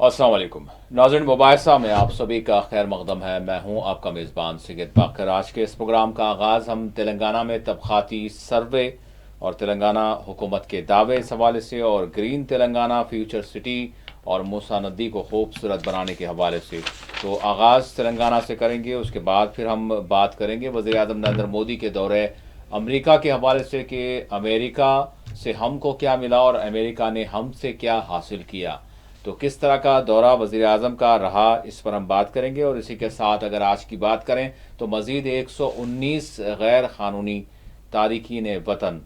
अस्सलाम वालेकुम नाज़रीन, मुबाहिसा में आप सभी का खैर मकदम है। मैं हूं आपका मेज़बान सिगत बाकर। आज के इस प्रोग्राम का आगाज़ हम तेलंगाना में तबक़ाती सर्वे और तेलंगाना हुकूमत के दावे इस हवाले से, और ग्रीन तेलंगाना फ्यूचर सिटी और मूसा नदी को खूबसूरत बनाने के हवाले से। तो आगाज़ तेलंगाना से करेंगे, उसके बाद फिर हम बात करेंगे वज़ीर आज़म नरेंद्र मोदी के दौरे अमेरिका के हवाले से कि अमेरिका से हमको क्या मिला और अमेरिका ने हमसे क्या हासिल किया। तो किस तरह का दौरा वज़ीर आज़म का रहा, इस पर हम बात करेंगे। और इसी के साथ अगर आज की बात करें तो मज़ीद 119 गैर क़ानूनी तारिकीन वतन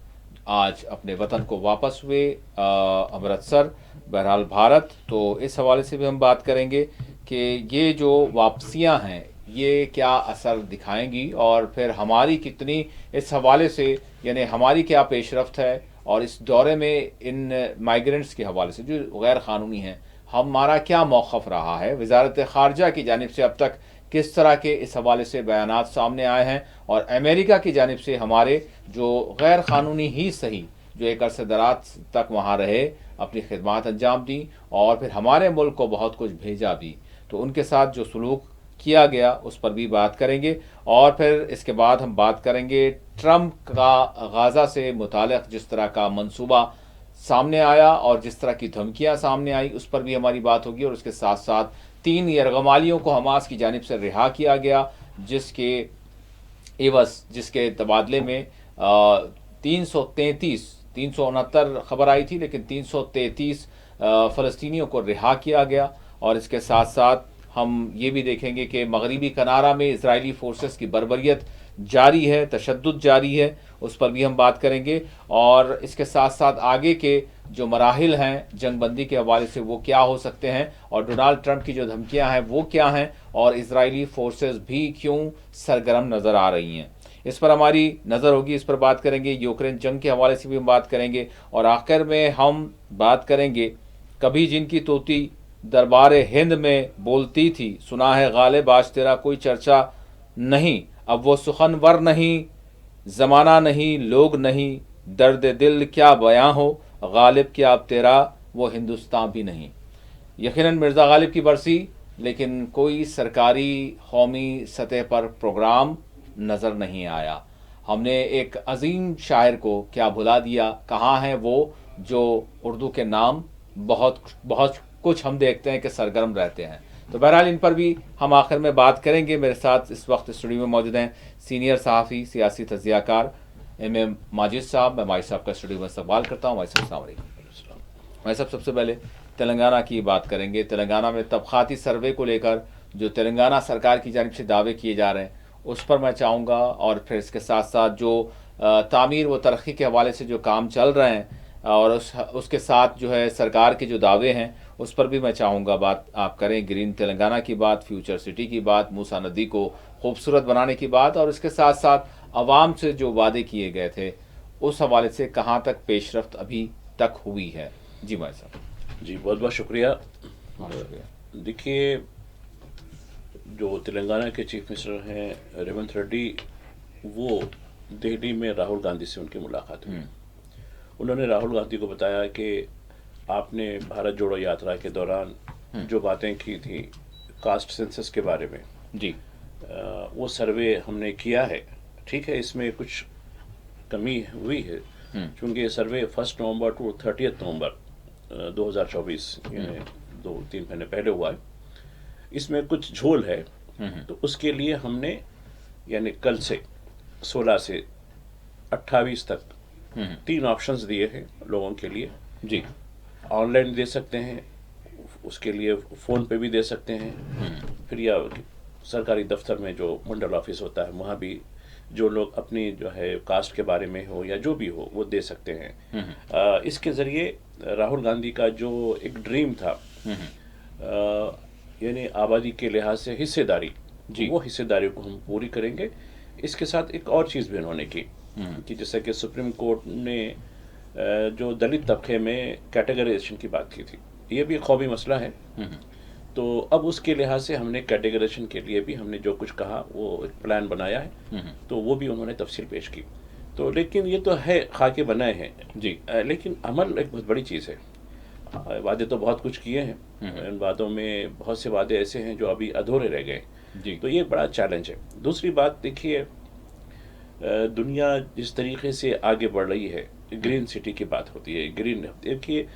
आज अपने वतन को वापस हुए, अमृतसर बहरहाल भारत। तो इस हवाले से भी हम बात करेंगे कि ये जो वापसियां हैं ये क्या असर दिखाएंगी, और फिर हमारी कितनी इस हवाले से, यानी हमारी क्या पेशरफ्त है। और इस दौरे में इन माइग्रेंट्स के हवाले से जो गैर क़ानूनी हैं, हमारा क्या मौक़िफ़ रहा है। वज़ारत ख़ारजा की जानिब से अब तक किस तरह के इस हवाले से बयानात सामने आए हैं, और अमेरिका की जानिब से हमारे जो गैर क़ानूनी ही सही जो एक अरसे दराज तक वहाँ रहे, अपनी खिदमात अंजाम दी और फिर हमारे मुल्क को बहुत कुछ भेजा भी, तो उनके साथ जो सलूक किया गया उस पर भी बात करेंगे। और फिर इसके बाद हम बात करेंगे ट्रंप का गाज़ा से मुताल्लिक़ जिस तरह का मंसूबा सामने आया और जिस तरह की धमकियां सामने आई, उस पर भी हमारी बात होगी। और उसके साथ साथ 3 यरगमालियों को हमास की जानिब से रिहा किया गया, जिसके एवज जिसके तबादले में 369 खबर आई थी, लेकिन 333 फ़लस्तीनियों को रिहा किया गया। और इसके साथ साथ हम ये भी देखेंगे कि मगरिबी कनारा में इजरायली फोर्सेस की बर्बरियत जारी है, तशद्दुद जारी है, उस पर भी हम बात करेंगे। और इसके साथ साथ आगे के जो मराहिल हैं जंगबंदी के हवाले से वो क्या हो सकते हैं, और डोनाल्ड ट्रंप की जो धमकियां हैं वो क्या हैं, और इजरायली फोर्सेस भी क्यों सरगर्म नज़र आ रही हैं, इस पर हमारी नज़र होगी, इस पर बात करेंगे। यूक्रेन जंग के हवाले से भी हम बात करेंगे। और आखिर में हम बात करेंगे, कभी जिनकी तोती दरबार हिंद में बोलती थी, सुना है गालिब आज तेरा कोई चर्चा नहीं, अब वो सुखनवर नहीं, ज़माना नहीं, लोग नहीं, दर्द दिल क्या बयां हो, गालिब क्या अब तेरा वो हिंदुस्तान भी नहीं। यकीनन मिर्ज़ा गालिब की बरसी, लेकिन कोई सरकारी कौमी सतह पर प्रोग्राम नज़र नहीं आया। हमने एक अजीम शायर को क्या भुला दिया, कहाँ है वो जो उर्दू के नाम बहुत बहुत कुछ हम देखते हैं कि सरगर्म रहते हैं। तो बहरहाल इन पर भी हम आखिर में बात करेंगे। मेरे साथ इस वक्त स्टूडियो में मौजूद हैं सीनियर सहाफ़ी सियासी तज्ज़ियाकार एम माजिद साहब। मैं माजिद साहब का स्टूडियो में सवाल करता हूँ। माजिद साहब अस्सलाम वालेकुम। माजिद साहब, सबसे पहले तेलंगाना की बात करेंगे। तेलंगाना में तबक़ाती सर्वे को लेकर जो तेलंगाना सरकार की जानिब से दावे किए जा रहे हैं उस पर मैं चाहूँगा, और फिर इसके साथ साथ जो तामीर व तरक्की के हवाले से जो काम चल रहे हैं, और उसके साथ जो है सरकार के जो दावे हैं उस पर भी मैं चाहूँगा बात आप करें। ग्रीन तेलंगाना की बात, फ्यूचर सिटी की बात, मूसा नदी को खूबसूरत बनाने की बात, और इसके साथ साथ आवाम से जो वादे किए गए थे उस हवाले से कहाँ तक पेशरफ्त अभी तक हुई है। जी भाई साहब। जी बहुत बहुत शुक्रिया। हाँ, शुक्रिया। देखिए, जो तेलंगाना के चीफ मिनिस्टर हैं रेवंत रेड्डी, वो दिल्ली में राहुल गांधी से उनकी मुलाकात हुई। उन्होंने राहुल गांधी को बताया कि आपने भारत जोड़ो यात्रा के दौरान जो बातें की थी कास्ट सेंसस के बारे में, जी। वो सर्वे हमने किया है। ठीक है, इसमें कुछ कमी हुई है क्योंकि ये सर्वे 1 नवंबर टू 30 नवंबर 2024 यानी 2-3 महीने पहले हुआ है। इसमें कुछ झोल है, तो उसके लिए हमने यानी कल से 16 से 28 तक 3 ऑप्शंस दिए हैं लोगों के लिए। जी। ऑनलाइन दे सकते हैं, उसके लिए फ़ोन पे भी दे सकते हैं, फिर या सरकारी दफ्तर में जो मंडल ऑफिस होता है वहाँ भी जो लोग अपनी जो है कास्ट के बारे में हो या जो भी हो वो दे सकते हैं। इसके ज़रिए राहुल गांधी का जो एक ड्रीम था, यानी आबादी के लिहाज से हिस्सेदारी, वो हिस्सेदारी को हम पूरी करेंगे। इसके साथ एक और चीज़ भी उन्होंने की कि जैसे कि सुप्रीम कोर्ट ने जो दलित तबके में कैटेगराइजेशन की बात की थी, ये भी कौमी मसला है। तो अब उसके लिहाज से हमने कैटेगराइजेशन के लिए भी हमने जो कुछ कहा वो एक प्लान बनाया है, तो वो भी उन्होंने तफसील पेश की। तो लेकिन ये तो है खाके बनाए हैं जी। लेकिन अमल एक बहुत बड़ी चीज़ है। वादे तो बहुत कुछ किए हैं, इन वादों में बहुत से वादे ऐसे हैं जो अभी अधूरे रह गए। जी तो ये बड़ा चैलेंज है। दूसरी बात देखिए, दुनिया जिस तरीके से आगे बढ़ रही है, ग्रीन सिटी की बात होती है, ग्रीन, देखिए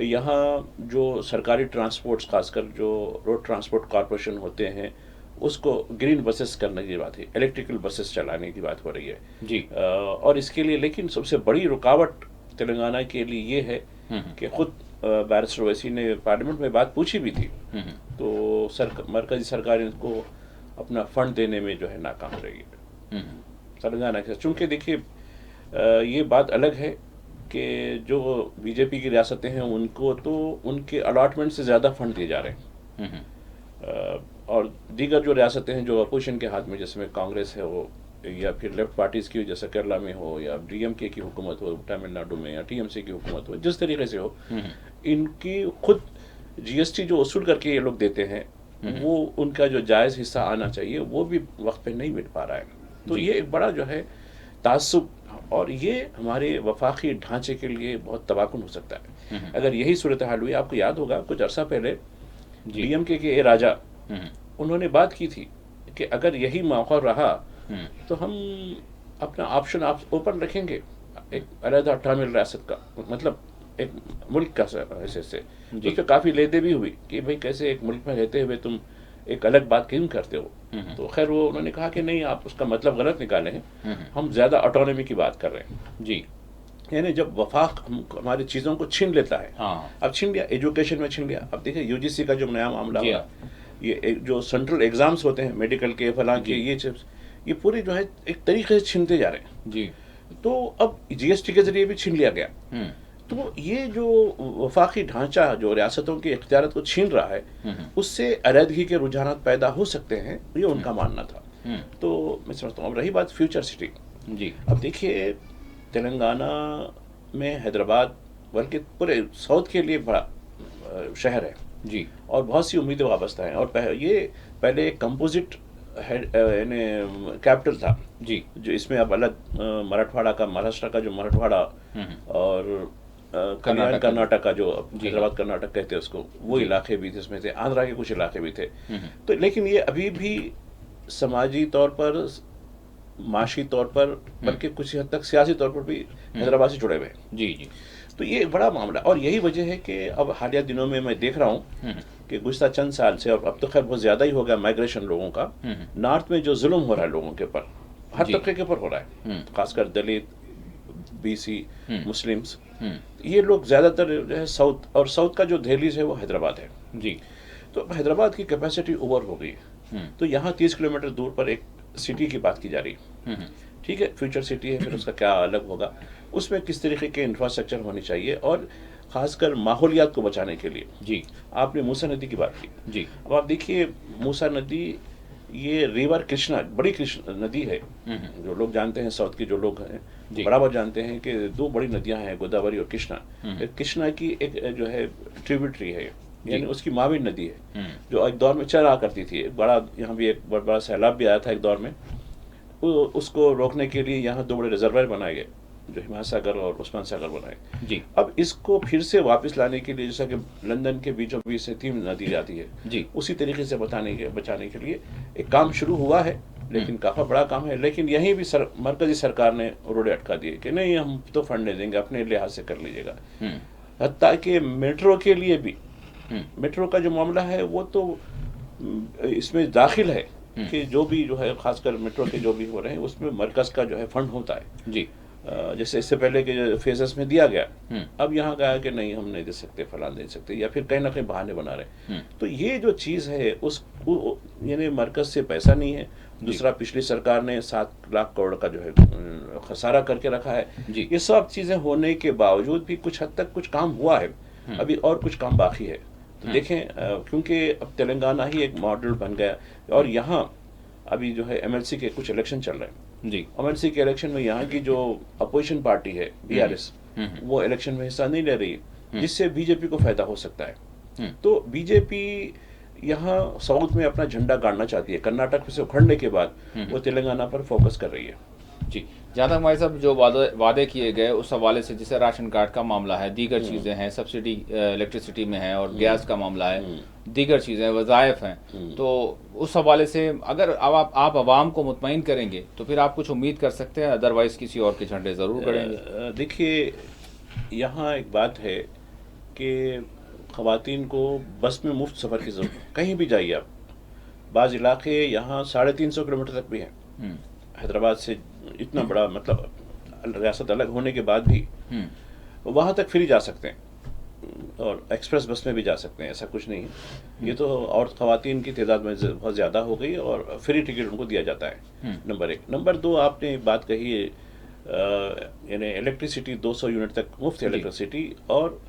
यहाँ जो सरकारी ट्रांसपोर्ट्स, खासकर जो रोड ट्रांसपोर्ट कॉरपोरेशन होते हैं, उसको ग्रीन बसेस करने की बात है, इलेक्ट्रिकल बसेस चलाने की बात हो रही है जी। और इसके लिए लेकिन सबसे बड़ी रुकावट तेलंगाना के लिए ये है कि खुद बैरिस्टर ओवैसी ने पार्लियामेंट में बात पूछी भी थी, तो मरकजी सरकार इनको अपना फंड देने में जो है नाकाम रही है तेलंगाना के। चूँकि देखिए ये बात अलग है कि जो बीजेपी की रियासतें हैं उनको तो उनके अलॉटमेंट से ज़्यादा फंड दिए जा रहे हैं, और दीगर जो रियासतें हैं जो अपोजिशन के हाथ में, जिसमें कांग्रेस है वो, या फिर लेफ्ट पार्टीज़ की, जैसे केरला में हो या डीएमके की हुकूमत हो तमिलनाडु में, या टीएमसी की हुकूमत हो, जिस तरीके से हो, इनकी खुद जीएसटी जो वसूल करके ये लोग देते हैं, वो उनका जो जायज़ हिस्सा आना चाहिए वो भी वक्त पे नहीं मिल पा रहा है। तो ये एक बड़ा जो है तासुब, और ये हमारे वफाकी ढांचे के लिए बहुत तबाहकुन हो सकता है अगर यही सूरत हाल हुई। आपको याद होगा कुछ अरसा पहले डीएमके के ए राजा, उन्होंने बात की थी कि अगर यही मौका रहा तो हम अपना ऑप्शन आप ओपन रखेंगे, एक अलहदा तमिल रियासत का, मतलब एक मुल्क का ऐसे से, उस पर काफ़ी लेदे भी हुई कि भाई कैसे एक मुल्क में रहते हुए तुम एक अलग बात क्यों करते हो। तो खैर वो उन्होंने कहा कि नहीं, आप उसका मतलब गलत निकाले हैं, हम ज़्यादा ऑटोनॉमी की बात कर रहे हैं जी। यानी जब वफाक हमारी चीज़ों को छीन लेता है, अब छीन लिया, एजुकेशन में छीन लिया। अब देखिए यूजीसी का जो नया मामला हुआ, ये जो सेंट्रल एग्जाम्स होते हैं मेडिकल के, फलां के, ये पूरे जो है एक तरीके से छीनते जा रहे हैं जी। तो अब जीएसटी के जरिए भी छीन लिया गया। तो ये जो वफाकी ढांचा जो रियासतों के इख्तियारत को छीन रहा है, उससे अलहदगी के रुझानात पैदा हो सकते हैं, ये उनका मानना था। तो मैं समझता हूँ। अब रही बात फ्यूचर सिटी जी, अब देखिए तेलंगाना में हैदराबाद, बल्कि पूरे साउथ के लिए बड़ा शहर है जी, और बहुत सी उम्मीदें वाबस्ता हैं। और ये पहले एक कंपोजिट कैपिटल था जी, जो इसमें अब अलग मराठवाड़ा का, महाराष्ट्र का जो मराठवाड़ा और कर्नाटक का जो हैदराबाद कर्नाटक कहते हैं उसको, वो इलाके भी थे उसमें थे, आंध्रा के कुछ इलाके भी थे। तो लेकिन ये अभी भी समाजी तौर पर, माशी तौर पर, बल्कि कुछ हद तक सियासी तौर पर भी हैदराबाद से जुड़े हुए हैं जी जी। तो ये एक बड़ा मामला, और यही वजह है कि अब हालिया दिनों में मैं देख रहा हूँ कि गुज़श्ता चंद साल से, और अब तो खैर बहुत ज़्यादा ही हो गया माइग्रेशन लोगों का, नॉर्थ में जो जुल्म हो रहा है लोगों के ऊपर, हर तबके के ऊपर हो रहा है, खासकर दलित, बीसी, मुस्लिम्स, ये लोग ज़्यादातर जो है साउथ, और साउथ का जो दहलीज है वो हैदराबाद है जी। तो हैदराबाद की कैपेसिटी ओवर हो गई है, तो यहाँ 30 किलोमीटर दूर पर एक सिटी की बात की जा रही है, ठीक है, फ्यूचर सिटी है, फिर उसका क्या अलग होगा, उसमें किस तरीके के इंफ्रास्ट्रक्चर होनी चाहिए, और ख़ासकर माहौलियात को बचाने के लिए जी। आपने मूसा नदी की बात की जी। अब आप देखिए मूसा नदी, ये रिवर कृष्णा, बड़ी कृष्णा नदी है, जो लोग जानते हैं साउथ के जो लोग हैं बराबर जानते हैं कि दो बड़ी नदियां हैं, गोदावरी और कृष्णा। कृष्णा की एक जो है ट्रिब्यूटरी है, यानी उसकी माविन नदी है, जो एक दौर में चरा करती थी, बड़ा, यहाँ भी एक बड़ा सैलाब भी आया था एक दौर में, उसको रोकने के लिए यहाँ 2 बड़े रिजर्वायर बनाए गए, जो हिमायत सागर और उस्मान सागर बनाए जी। अब इसको फिर से वापस लाने के लिए, जैसा कि लंदन के बीचों बीच से 3 नदी जाती है जी, उसी तरीके से बचाने के लिए एक काम शुरू हुआ है, लेकिन काफ़ी बड़ा काम है। लेकिन यहीं भी मरकजी सरकार ने रोड़े अटका दिए कि नहीं, हम तो फंड नहीं देंगे, अपने लिहाज से कर लीजिएगा। हत्ता कि मेट्रो के लिए भी, मेट्रो का जो मामला है वो तो इसमें दाखिल है कि जो भी जो है, खासकर मेट्रो के जो भी हो रहे हैं, उसमें मरकज का जो है फंड होता है जी। जैसे इससे पहले के फेजेस में दिया गया, अब यहाँ कहा कि नहीं, हम नहीं दे सकते, फलान दे सकते, या फिर कहीं ना कहीं बहाने बना रहे। तो ये जो चीज़ है, उस यानी मरकज से पैसा नहीं है, दूसरा पिछली सरकार ने 7 लाख करोड़ का जो है खसारा करके रखा है जी। ये सब चीज़ें होने के बावजूद भी कुछ हद तक कुछ काम हुआ है, अभी और कुछ काम बाकी है। तो देखें, क्योंकि अब तेलंगाना ही एक मॉडल बन गया, और यहाँ अभी जो है एमएलसी के कुछ इलेक्शन चल रहे हैं जी। एमएलसी के इलेक्शन में यहाँ की जो अपोजिशन पार्टी है बीआरएस, वो इलेक्शन में हिस्सा नहीं ले रही, जिससे बीजेपी को फायदा हो सकता है। तो बीजेपी यहाँ साउथ में अपना झंडा गाड़ना चाहती है, कर्नाटक से उखड़ने के बाद वो तेलंगाना पर फोकस कर रही है। जी, जहाँ तक हमारे साहब जो वादे किए गए उस हवाले से, जैसे राशन कार्ड का मामला है, दीगर चीज़ें हैं, सब्सिडी इलेक्ट्रिसिटी में है और गैस का मामला है, दीगर चीज़ें वज़ाइफ हैं, तो उस हवाले से अगर अब आप आवाम को मुतमईन करेंगे तो फिर आप कुछ उम्मीद कर सकते हैं, अदरवाइज़ किसी और के झंडे ज़रूर गड़ेंगे। देखिए, यहाँ एक बात है कि ख़वातीन को बस में मुफ्त सफ़र की ज़रूरत, कहीं भी जाइए आप, बाज़ इलाके यहाँ 350 किलोमीटर तक भी हैं हैदराबाद से, इतना बड़ा मतलब रियासत अलग होने के बाद भी वहाँ तक फ्री जा सकते हैं, और एक्सप्रेस बस में भी जा सकते हैं, ऐसा कुछ नहीं है। ये तो और ख़वातीन की तादाद में बहुत ज़्यादा हो गई और फ्री टिकट उनको दिया जाता है, नंबर 1। नंबर 2, आपने एक बात कही है, यानी इलेक्ट्रिसिटी 200 यूनिट तक मुफ्त इलेक्ट्रिसिटी और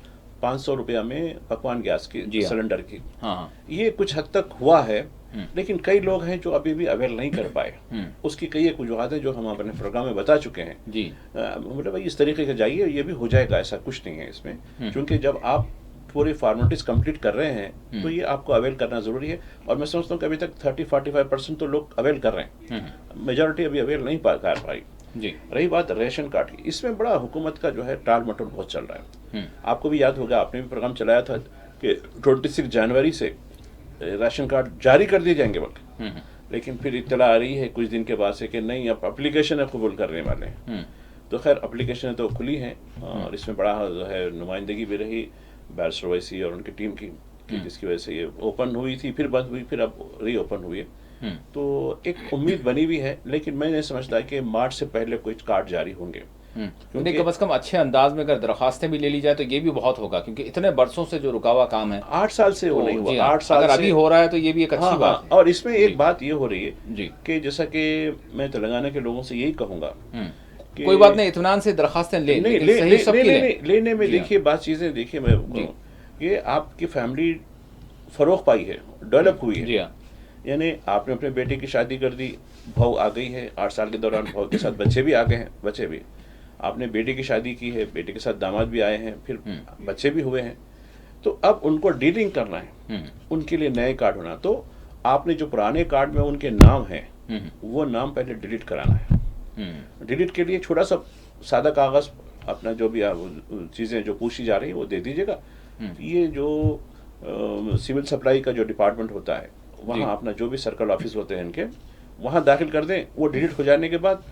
500 रुपया में पकवान गैस की, सिलेंडर की। हाँ, ये कुछ हद तक हुआ है, लेकिन कई लोग हैं जो अभी भी अवेल नहीं कर पाए। उसकी कई एक वजूहत है जो हम अपने प्रोग्राम में बता चुके हैं जी। मतलब भाई इस तरीके से जाइए, ये भी हो जाएगा, ऐसा कुछ नहीं है इसमें, क्योंकि जब आप पूरी फॉर्मेलिटीज कंप्लीट कर रहे हैं तो ये आपको अवेल करना जरूरी है। और मैं समझता हूँ कि अभी तक 30-45% तो लोग अवेल कर रहे हैं, मेजॉरिटी अभी अवेल नहीं कर पाई जी। रही बात राशन कार्ड की, इसमें बड़ा हुकूमत का जो है टाल मटोल बहुत चल रहा है। आपको भी याद होगा, आपने भी प्रोग्राम चलाया था कि 26 जनवरी से राशन कार्ड जारी कर दिए जाएंगे वक्त, लेकिन फिर इत्तला आ रही है कुछ दिन के बाद से कि नहीं, अब एप्लीकेशन कबूल करने वाले हैं। तो खैर एप्लीकेशन तो खुली हैं और इसमें बड़ा जो है नुमाइंदगी भी रही बैरिस्टर ओवैसी और उनकी टीम की, जिसकी वजह से ये ओपन हुई थी, फिर बंद हुई, फिर अब री ओपन हुई है। तो एक उम्मीद बनी हुई है, लेकिन मैं नहीं समझता कि मार्च से पहले कोई कार्ड जारी होंगे। क्योंकि कम से कम अच्छे अंदाज में अगर दरखास्तें भी ले ली जाए तो ये भी बहुत होगा, क्योंकि इतने बरसों से जो रुका हुआ काम है, 8 साल से वो नहीं हुआ, 8 साल अगर अभी हो रहा है तो ये भी एक अच्छी बात है। और इसमें एक बात ये हो रही है जी कि जैसा कि मैं तेलंगाना के लोगों से यही कहूंगा, कोई बात नहीं, इत्मीनान से दरखास्तें लेने में देखिए बात चीजें देखिए, मैं ये आपकी फैमिली फरोख पाई है, डेवलप हुई है, यानी आपने अपने बेटे की शादी कर दी, बहू आ गई है, 8 साल के दौरान बहू के साथ बच्चे भी आ गए हैं, बच्चे भी, आपने बेटे की शादी की है, बेटे के साथ दामाद भी आए हैं, फिर बच्चे भी हुए हैं, तो अब उनको डीलिंग करना है, उनके लिए नए कार्ड होना, तो आपने जो पुराने कार्ड में उनके नाम है वो नाम पहले डिलीट कराना है। डिलीट के लिए छोटा सा सादा कागज, अपना जो भी चीजें जो पूछी जा रही है वो दे दीजिएगा। ये जो सिविल सप्लाई का जो डिपार्टमेंट होता है, वहाँ अपना जो भी सर्कल ऑफिस होते हैं इनके, वहाँ दाखिल कर दें। वो डिलीट हो जाने के बाद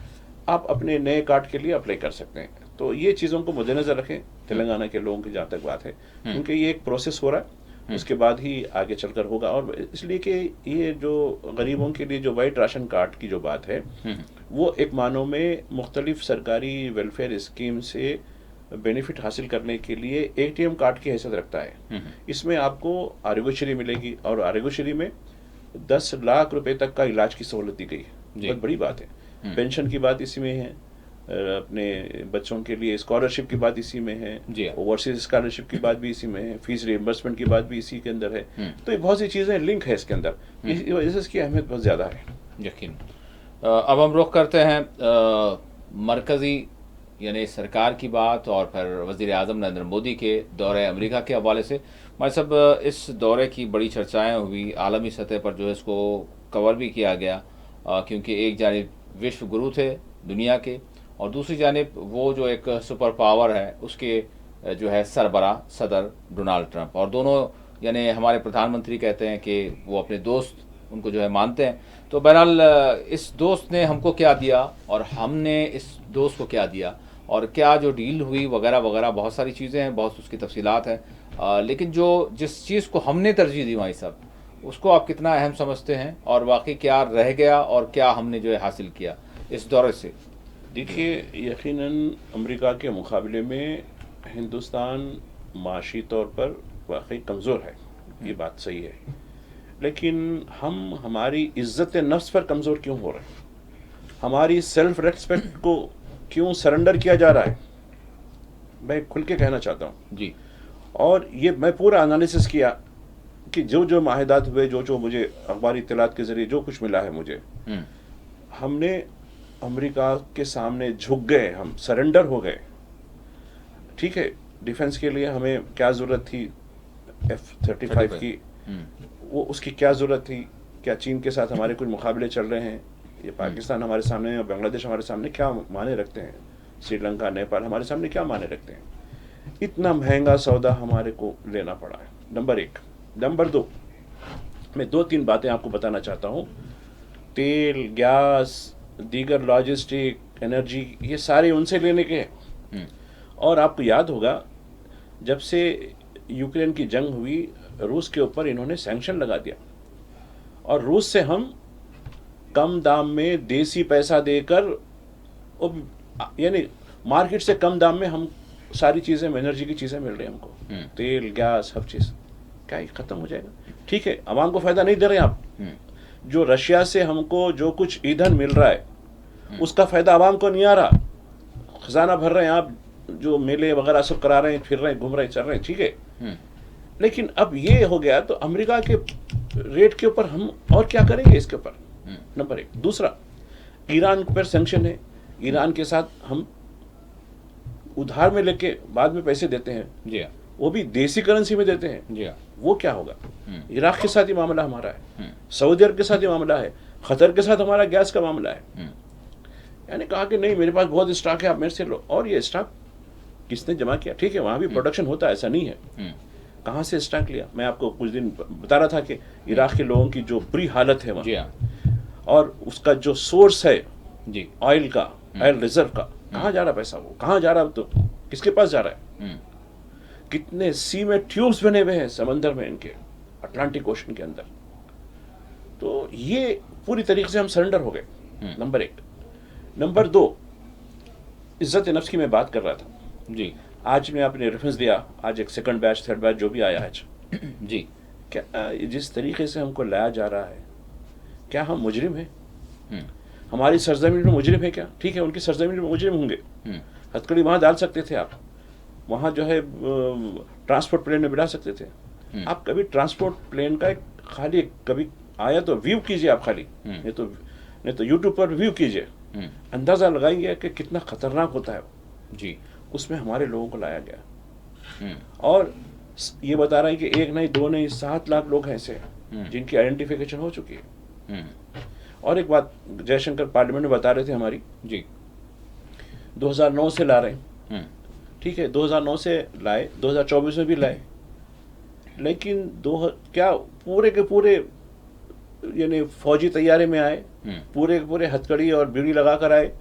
आप अपने नए कार्ड के लिए अप्लाई कर सकते हैं। तो ये चीज़ों को मद्देनजर रखें तेलंगाना के लोगों की जहाँ तक बात है, क्योंकि ये एक प्रोसेस हो रहा है, उसके बाद ही आगे चलकर होगा। और इसलिए कि ये जो गरीबों के लिए जो वाइट राशन कार्ड की जो बात है, वो एक मानों में मुख्तलिफ सरकारी वेलफेयर स्कीम से बेनिफिट हासिल करने के लिए ATM कार्ड की हैसियत रखता है। इसमें आपको आरोग्यश्री मिलेगी और आरोग्यश्री में 10 लाख रुपए तक का इलाज की सहूलत दी गई है, बहुत बड़ी बात है। पेंशन की बात इसी में है, अपने बच्चों के लिए स्कॉलरशिप की बात इसी में है, ओवरसीज स्कॉलरशिप की बात भी इसी में है, फीस रिइंबर्समेंट की बात भी इसी के अंदर है। तो ये बहुत सी चीज़ें लिंक है इसके अंदर, इस वजह से इसकी अहमियत बहुत ज़्यादा है। यकीन। अब हम रुख करते हैं मरकज़ी यानी सरकार की बात और फिर वज़ीर आज़म नरेंद्र मोदी के दौरे अमेरिका के हवाले से। भाई साहब, इस दौरे की बड़ी चर्चाएं हुई, आलमी सतह पर जो है इसको कवर भी किया गया, क्योंकि एक जानिब विश्व गुरु थे दुनिया के और दूसरी जानिब वो जो एक सुपर पावर है उसके जो है सरबरा सदर डोनाल्ड ट्रंप, और दोनों यानी हमारे प्रधानमंत्री कहते हैं कि वो अपने दोस्त उनको जो है मानते हैं। तो बहरहाल इस दोस्त ने हमको क्या दिया और हमने इस दोस्त को क्या दिया, और क्या जो डील हुई वगैरह वगैरह, बहुत सारी चीज़ें हैं, बहुत उसकी तफसीलात हैं, लेकिन जिस चीज़ को हमने तरजीह दी भाई साहब, उसको आप कितना अहम समझते हैं और वाकई क्या रह गया और क्या हमने जो है हासिल किया इस दौरे से? देखिए, यकीनन अमेरिका के मुकाबले में हिंदुस्तान माशी तौर पर वाकई कमज़ोर है, ये बात सही है, लेकिन हम हमारी इज्जत नफ्स पर कमज़ोर क्यों हो रहे हैं? हमारी सेल्फ रेस्पेक्ट को क्यों सरेंडर किया जा रहा है? मैं खुल के कहना चाहता हूँ जी। और ये मैं पूरा एनालिसिस किया कि जो माहिदात हुए, जो मुझे अखबारी इत्तलात के ज़रिए जो कुछ मिला है मुझे, हमने अमेरिका के सामने झुक गए, हम सरेंडर हो गए। ठीक है, डिफेंस के लिए हमें क्या ज़रूरत थी F-35 की, वो उसकी क्या ज़रूरत थी? क्या चीन के साथ हमारे कुछ मुकाबले चल रहे हैं? ये पाकिस्तान हमारे सामने और बांग्लादेश हमारे सामने क्या माने रखते हैं, श्रीलंका नेपाल हमारे सामने क्या माने रखते हैं। इतना महंगा सौदा हमारे को लेना पड़ा है, नंबर एक। नंबर दो, मैं 2-3 बातें आपको बताना चाहता हूँ। तेल, गैस, दीगर लॉजिस्टिक, एनर्जी, ये सारे उनसे लेने के हैं। और आपको याद होगा जब से यूक्रेन की जंग हुई, रूस के ऊपर इन्होंने सैंक्शन लगा दिया और रूस से हम कम दाम में देसी पैसा देकर, यानी मार्केट से कम दाम में हम सारी चीज़ें, एनर्जी की चीज़ें मिल रही हैं हमको, तेल, गैस, हर चीज़। क्या ये ख़त्म हो जाएगा? ठीक है, आवाम को फ़ायदा नहीं दे रहे आप। जो रशिया से हमको जो कुछ ईंधन मिल रहा है उसका फ़ायदा आवाम को नहीं आ रहा। खजाना भर रहे हैं आप, जो मेले वगैरह सब करा रहे हैं, फिर रहे हैं, घूम रहे हैं, चल रहे हैं, ठीक है। लेकिन अब ये हो गया तो अमेरिका के रेट के ऊपर हम और क्या करेंगे इसके ऊपर, नंबर एक। दूसरा, ईरान पर सैंक्शन है, ईरान के साथ हम उधार में लेके बाद में पैसे देते हैं, जी, वो भी देसी करेंसी में देते हैं, जी। वो क्या होगा? इराक के साथ ये मामला हमारा है, सऊदी अरब के साथ ये मामला है, खतर के साथ हमारा गैस का मामला है। यानी कहा कि नहीं, मेरे पास बहुत स्टॉक है, आप मेरे से लो। और ये स्टॉक किसने जमा किया? ठीक है, वहाँ भी प्रोडक्शन होता है, ऐसा नहीं है। कहाँ से स्टॉक लिया? मैं आपको कुछ दिन बता रहा था कि इराक के लोगों की जो बुरी हालत है वहाँ, और उसका जो सोर्स है जी, ऑयल का, ऑयल रिजर्व का, कहाँ जा रहा पैसा? वो कहाँ जा रहा? तो किसके पास जा रहा है? कितने सी में ट्यूब्स बने हुए हैं समंदर में, इनके अटलांटिक ओशन के अंदर। तो ये पूरी तरीके से हम सरेंडर हो गए, नंबर एक। नंबर दो, इज्जत नफ्स की मैं बात कर रहा था जी। आज मैं आपने रेफरेंस दिया, आज एक सेकंड बैच, थर्ड बैच जो भी आया आज, जी, क्या जिस तरीके से हमको लाया जा रहा है, क्या हम मुजरिम हैं? हमारी सरजमीन में मुजरिम है क्या? ठीक है, उनकी सरजमीन में मुजरिम होंगे, हथकड़ी वहाँ डाल सकते थे आप, वहाँ जो है ट्रांसपोर्ट प्लेन में बिठा सकते थे आप। कभी ट्रांसपोर्ट प्लेन का एक खाली कभी आया तो व्यू कीजिए आप, खाली नहीं तो यूट्यूब पर व्यू कीजिए, अंदाज़ा लगाइए कि कितना खतरनाक होता है जी। उसमें हमारे लोगों को लाया गया। और ये बता रहा है कि 1 नहीं 2 नहीं 7 लाख लोग हैं ऐसे जिनकी आइडेंटिफिकेशन हो चुकी है। और एक बात जयशंकर पार्लियामेंट में बता रहे थे हमारी, जी, 2009 से ला रहे हैं, ठीक है, 2009 से लाए, 2024 में भी लाए, लेकिन क्या पूरे के पूरे यानी फौजी तैयारी में आए, पूरे के पूरे हथकड़ी और बीड़ी लगा कर आए?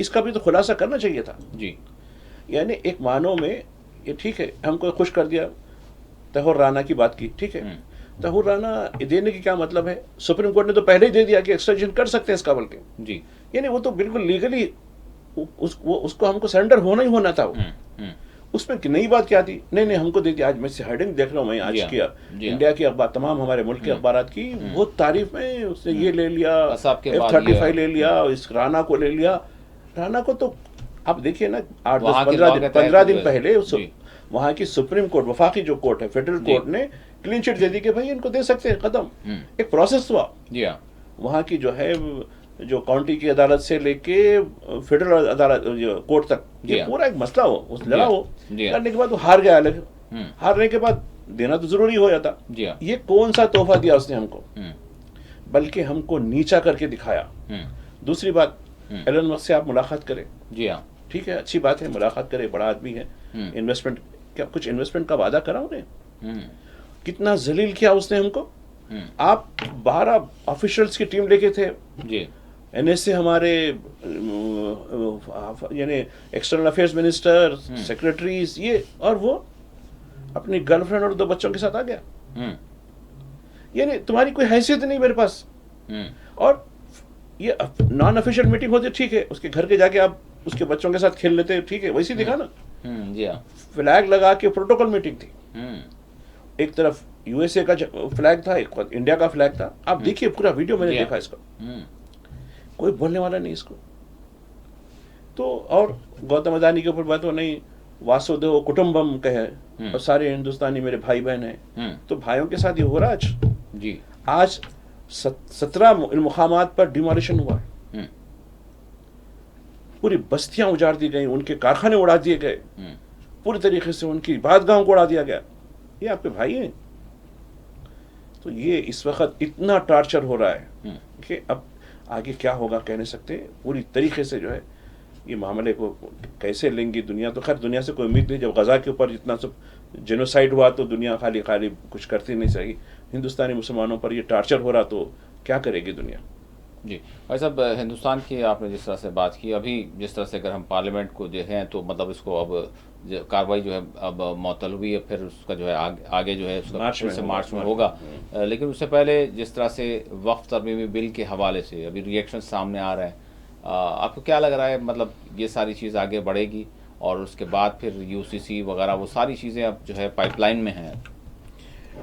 इसका भी तो खुलासा करना चाहिए था जी। यानी एक मानो में ये ठीक है, हमको खुश कर दिया, तहूर राना की बात की, ठीक है। तहूर राना देने की क्या मतलब है? सुप्रीम कोर्ट ने तो पहले ही दे दिया कि एक्सट्रेडिशन कर सकते हैं इसका, बल्कि जी, यानी वो तो बिल्कुल लीगली उसको हमको सरेंडर होना ही होना था। वो उसमें नई बात क्या थी? नहीं हमको दे दिया। आज मैं हेडिंग देख रहा हूँ, मैं आज किया इंडिया की अखबार, तमाम हमारे मुल्क के अखबारात की वो तारीफ में, उसने ये ले लिया, F-35 ले लिया, इस राना को ले लिया। राना को तो आप देखिए ना, 8-10-15 दिन पहले वहाँ की सुप्रीम कोर्ट, वफाकी जो कोर्ट है, फेडरल कोर्ट ने क्लीन चिट दे दी कि भाई इनको दे सकते हैं, खत्म। एक प्रोसेस हुआ वहाँ की जो है, जो काउंटी की अदालत से लेके फेडरल अदालत कोर्ट तक, ये पूरा एक मसला हो, उस लड़ा हो, करने के बाद वो हार गया। अलग हारने के बाद देना तो जरूरी हो जाता। ये कौन सा तोहफा दिया उसने हमको? बल्कि हमको नीचा करके दिखाया। दूसरी बात, एलन मस्क से आप मुलाकात करें, जी हाँ, ठीक है, अच्छी बात है, मुलाकात करें, बड़ा आदमी है, इन्वेस्टमेंट, क्या कुछ इन्वेस्टमेंट का वादा करा उन्हें? कितना जलील किया उसने हमको। आप 12 ऑफिशियल्स की टीम लेके थे जी, NSA हमारे यानी एक्सटर्नल अफेयर्स मिनिस्टर, सेक्रेटरीज, ये, और वो अपनी गर्लफ्रेंड और 2 बच्चों के साथ आ गया। यानी तुम्हारी कोई हैसियत नहीं मेरे पास। और ये नॉन ऑफिशियल मीटिंग होती, ठीक है, उसके घर के जाके आप उसके बच्चों के साथ खेल लेते, ठीक है, वैसे दिखा ना। जी हाँ, फ्लैग लगा के प्रोटोकॉल मीटिंग थी। एक तरफ USA का फ्लैग था, एक इंडिया का फ्लैग था। आप देखिए पूरा वीडियो, मैंने देखा इसका, कोई बोलने वाला नहीं इसको। तो और गौतम अदानी के ऊपर बात हो, नहीं वासुदेव कुटुंबम कहे, और सारे हिंदुस्तानी मेरे भाई बहन हैं। तो भाइयों के साथ ये हो रहा आज जी। आज 17 मुकामात पर डिमोलिशन हुआ, पूरी बस्तियां उजाड़ दी गई, उनके कारखाने उड़ा दिए गए, पूरी तरीके से उनकी इबादतगाहों को उड़ा दिया गया। ये आपके भाई हैं। तो ये इस वक्त इतना टॉर्चर हो रहा है कि अब आगे क्या होगा कह नहीं सकते। पूरी तरीके से जो है ये मामले को कैसे लेंगी दुनिया, तो खैर दुनिया से कोई उम्मीद नहीं। जब गज़ा के ऊपर जितना सब जेनोसाइड हुआ तो दुनिया खाली खाली कुछ करती नहीं सही। हिंदुस्तानी मुसलमानों पर ये टार्चर हो रहा तो क्या करेगी दुनिया। जी भाई साहब, हिंदुस्तान की आपने जिस तरह से बात की, अभी जिस तरह से अगर हम पार्लियामेंट को देखें तो मतलब इसको अब कार्रवाई जो है अब मअतल हुई है, फिर उसका जो है आगे जो है उसका मार्च फिर में से होगा, मार्च में मार्च होगा। में। लेकिन उससे पहले जिस तरह से वक्फ तरमीमी बिल के हवाले से अभी रिएक्शन सामने आ रहे हैं, आपको क्या लग रहा है, मतलब ये सारी चीज़ आगे बढ़ेगी और उसके बाद फिर यूसीसी वगैरह वो सारी चीज़ें अब जो है पाइपलाइन में हैं?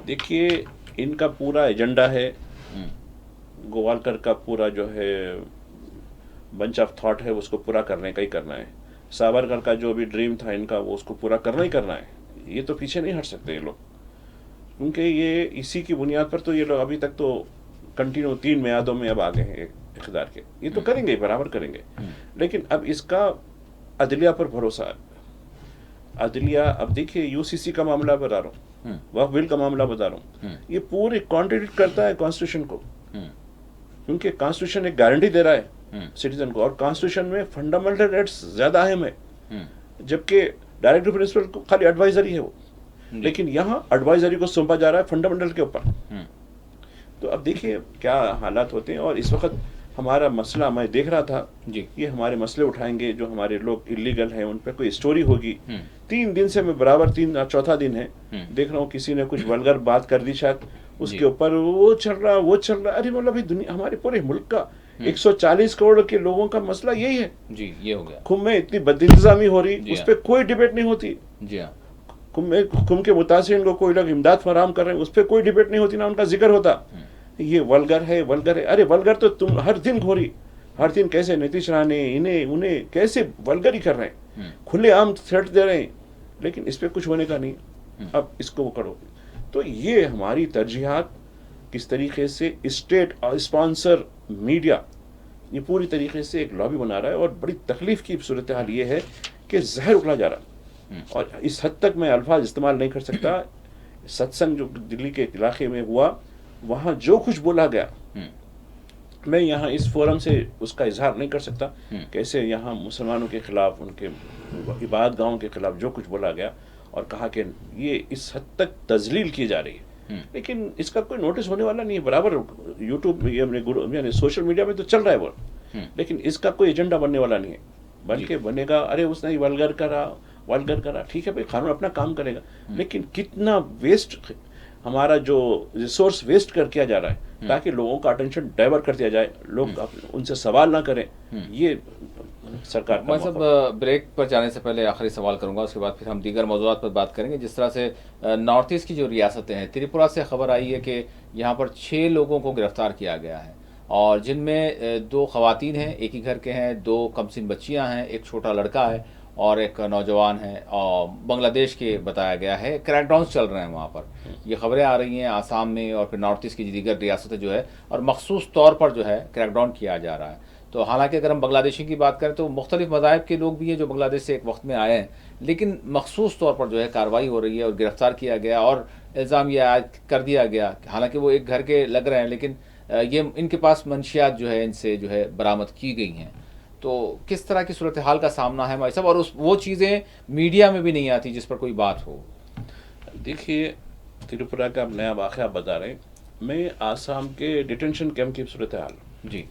देखिए इनका पूरा एजेंडा है, हम्म, गोवालकर का पूरा जो है बंच ऑफ थॉट है उसको पूरा करने का ही करना है। सावरकर का जो भी ड्रीम था इनका वो उसको पूरा करना ही करना है। ये तो पीछे नहीं हट सकते ये लोग, क्योंकि ये इसी की बुनियाद पर तो ये लोग अभी तक तो कंटिन्यू 3 मियादों में अब आ गए हैं इक़्तिदार के। ये तो करेंगे, बराबर करेंगे, लेकिन अब इसका अदलिया पर भरोसा है। अदलिया, अब देखिए यूसीसी का मामला बता रहा हूँ, वक्फ बिल का मामला बता रहा हूँ, ये पूरे कॉन्ट्रडिक्ट करता है कॉन्स्टिट्यूशन को, क्योंकि कॉन्स्टिट्यूशन एक गारंटी दे रहा है सिटीजन को, और कॉन्स्टिट्यूशन में फंडामेंटल राइट्स ज्यादा अहम है, जबकि डायरेक्टिव प्रिंसिपल को खाली एडवाइजरी है वो, लेकिन यहाँ एडवाइजरी को सौंपा जा रहा है फंडामेंटल के ऊपर। तो अब देखिए क्या हालात होते हैं। और इस वक्त हमारा मसला, मैं देख रहा था जी, ये हमारे मसले उठाएंगे जो हमारे लोग इलीगल हैं, उन पर कोई स्टोरी होगी। 3 दिन से मैं बराबर, 4था दिन है, देख रहा हूँ किसी ने कुछ वल्गर बात कर दी शायद, उसके ऊपर वो चल रहा वो चल रहा। अरे मतलब दुनिया, हमारे पूरे मुल्क का 140 करोड़ के लोगों का मसला यही है। जी, ये हो गया। कुंभ में इतनी बदइंतजामी हो रही, उस हाँ। पर कोई डिबेट नहीं होती। जी हाँ। कुंभ के मुतासिरीन को कोई लोग इमदाद फराहम कर रहे हैं, उस पर कोई डिबेट नहीं होती, ना उनका जिक्र होता। ये वल्गर है, वल्गर है। अरे वल्गर तो तुम हर दिन घोरी, हर दिन कैसे नीतीश राणे इन्हें उन्हें कैसे वल्गर ही कर रहे हैं, खुले आम थ्रेट दे रहे हैं, लेकिन इस पर कुछ होने का नहीं। अब इसको वो करो। तो ये हमारी तरजीहात किस तरीके से स्टेट स्पॉन्सर मीडिया ये पूरी तरीके से एक लॉबी बना रहा है, और बड़ी तकलीफ की सूरत हाल ये है कि जहर उगला जा रहा है। और इस हद तक मैं अल्फाज इस्तेमाल नहीं कर सकता। सत्संग जो दिल्ली के इलाके में हुआ, वहाँ जो कुछ बोला गया, मैं यहाँ इस फोरम से उसका इजहार नहीं कर सकता। कैसे यहाँ मुसलमानों के खिलाफ, उनके इबादत गाहों के खिलाफ जो कुछ बोला गया, और कहा कि ये इस हद तक तजलील की जा रही है, लेकिन इसका कोई नोटिस होने वाला नहीं है। बराबर यूट्यूब यानी सोशल मीडिया में तो चल रहा है वो, लेकिन इसका कोई एजेंडा बनने वाला नहीं है। बल्कि बनेगा, अरे उसने ही वल्गर करा, ठीक है भाई, कानून अपना काम करेगा, लेकिन कितना वेस्ट, हमारा जो रिसोर्स वेस्ट कर किया जा रहा है, ताकि लोगों का अटेंशन डाइवर्ट कर दिया जाए, लोग उनसे सवाल ना करें। ये सरकार का मैं सब ब्रेक पर जाने से पहले आखिरी सवाल करूंगा, उसके बाद फिर हम दीगर मौजूदात पर बात करेंगे। जिस तरह से नॉर्थ ईस्ट की जो रियासतें हैं, त्रिपुरा से खबर आई है कि यहाँ पर 6 लोगों को गिरफ्तार किया गया है, और जिनमें 2 खवातीन हैं, एक ही घर के हैं, 2 कमसिन बच्चियाँ हैं, एक छोटा लड़का है और एक नौजवान है, और बांग्लादेश के बताया गया है। क्रैकडाउन्स चल रहे हैं वहाँ पर, ये खबरें आ रही हैं आसाम में और फिर नॉर्थ ईस्ट की दीगर रियासतें जो है, और मखसूस तौर पर जो है क्रैकडाउन किया जा रहा है। तो हालांकि अगर हम बांग्लादेशी की बात करें तो मुख्तलिफ मज़ाहिब के लोग भी हैं जो बांग्लादेश से एक वक्त में आए हैं, लेकिन मखसूस तौर पर जो है कार्रवाई हो रही है और गिरफ्तार किया गया, और इल्ज़ाम यह आयद कर दिया गया, हालांकि वो एक घर के लग रहे हैं, लेकिन ये इनके पास मंशियात जो है इनसे जो है बरामद की गई हैं। तो किस तरह की सूरत हाल का सामना है भाई साहब, और वो चीज़ें मीडिया में भी नहीं आती जिस पर कोई बात हो। देखिए त्रिपुरा का नया वाक़या बता रहे हैं, मैं आसाम के डिटेंशन कैंप की सूरत हाल, जी,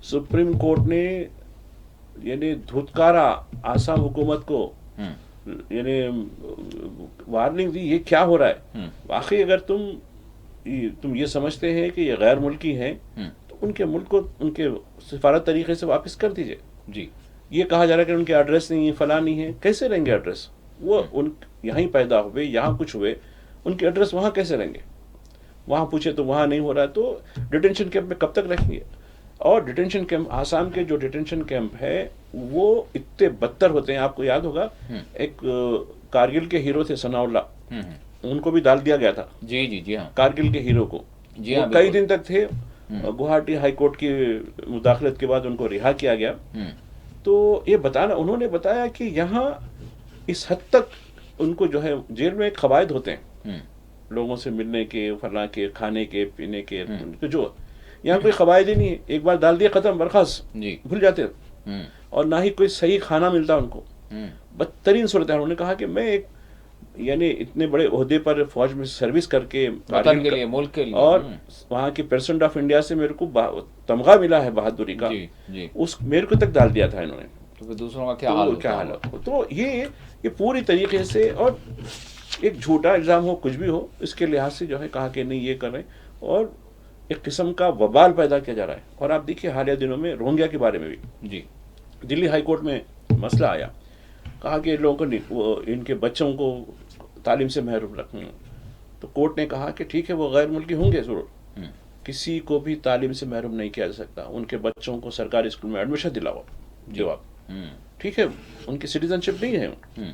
सुप्रीम कोर्ट ने यानी धुतकारा आसाम हुकूमत को, यानी वार्निंग दी, ये क्या हो रहा है। वाकई अगर तुम ये समझते हैं कि ये गैर मुल्की हैं, तो उनके मुल्क को उनके सिफारत तरीके से वापस कर दीजिए। जी, ये कहा जा रहा है कि उनके एड्रेस नहीं है, फला नहीं है, कैसे रहेंगे एड्रेस? वो उन यहीं पैदा हुए, यहाँ कुछ हुए, उनके एड्रेस वहाँ कैसे रहेंगे? वहाँ पूछे तो वहाँ नहीं हो रहा है, तो डिटेंशन कैंप में कब तक रखेंगे? और डिटेंशन कैंप, आसाम के जो डिटेंशन कैंप है वो इतने बदतर होते हैं। आपको याद होगा एक कारगिल के हीरो थे सनाउल्लाह, उनको भी डाल दिया गया था। जी जी जी हाँ, कारगिल के हीरो को जी वो हाँ, कई दिन तक थे, गुवाहाटी हाई कोर्ट की मुदाखलत के बाद उनको रिहा किया गया। तो ये बताना, उन्होंने बताया कि यहाँ इस हद तक उनको जो है जेल में कवायद होते हैं लोगों से मिलने के, फला के, खाने के, पीने के, जो यहाँ कोई कवायद ही नहीं है, एक बार डाल दिया खत्म, बर्खास्त, जी। भूल जाते हैं। और ना ही कोई सही खाना मिलता उनको, बदतरीन सूरत है। उन्होंने कहा कि मैं एक यानी इतने बड़े ओहदे पर फौज में सर्विस करके वतन के लिए, मुल्क के लिए, और वहाँ के प्रेसिडेंट ऑफ इंडिया से मेरे को तमगा मिला है बहादुरी का, जी, जी। उस मेरे को तक डाल दिया था इन्होंने। तो फिर दूसरों का क्या हाल होता क्या होगा? हाल हो। तो ये पूरी तरीके से, और एक झूठा इल्ज़ाम हो, कुछ भी हो, इसके लिहाज से जो है कहा कि नहीं ये कर रहे हैं, और एक किस्म का वबाल पैदा किया जा रहा है। और आप देखिए हालिया दिनों में रोहिंग्या के बारे में भी जी। दिल्ली हाई कोर्ट में मसला आया, कहा कि लोगों को इनके बच्चों को तालीम से महरूम रखना। तो कोर्ट ने कहा कि ठीक है, वो गैर मुल्की होंगे जरूर, किसी को भी तालीम से महरूम नहीं किया जा सकता, उनके बच्चों को सरकारी स्कूल में एडमिशन दिलाओ। जवाब ठीक है, उनकी सिटीजनशिप नहीं है,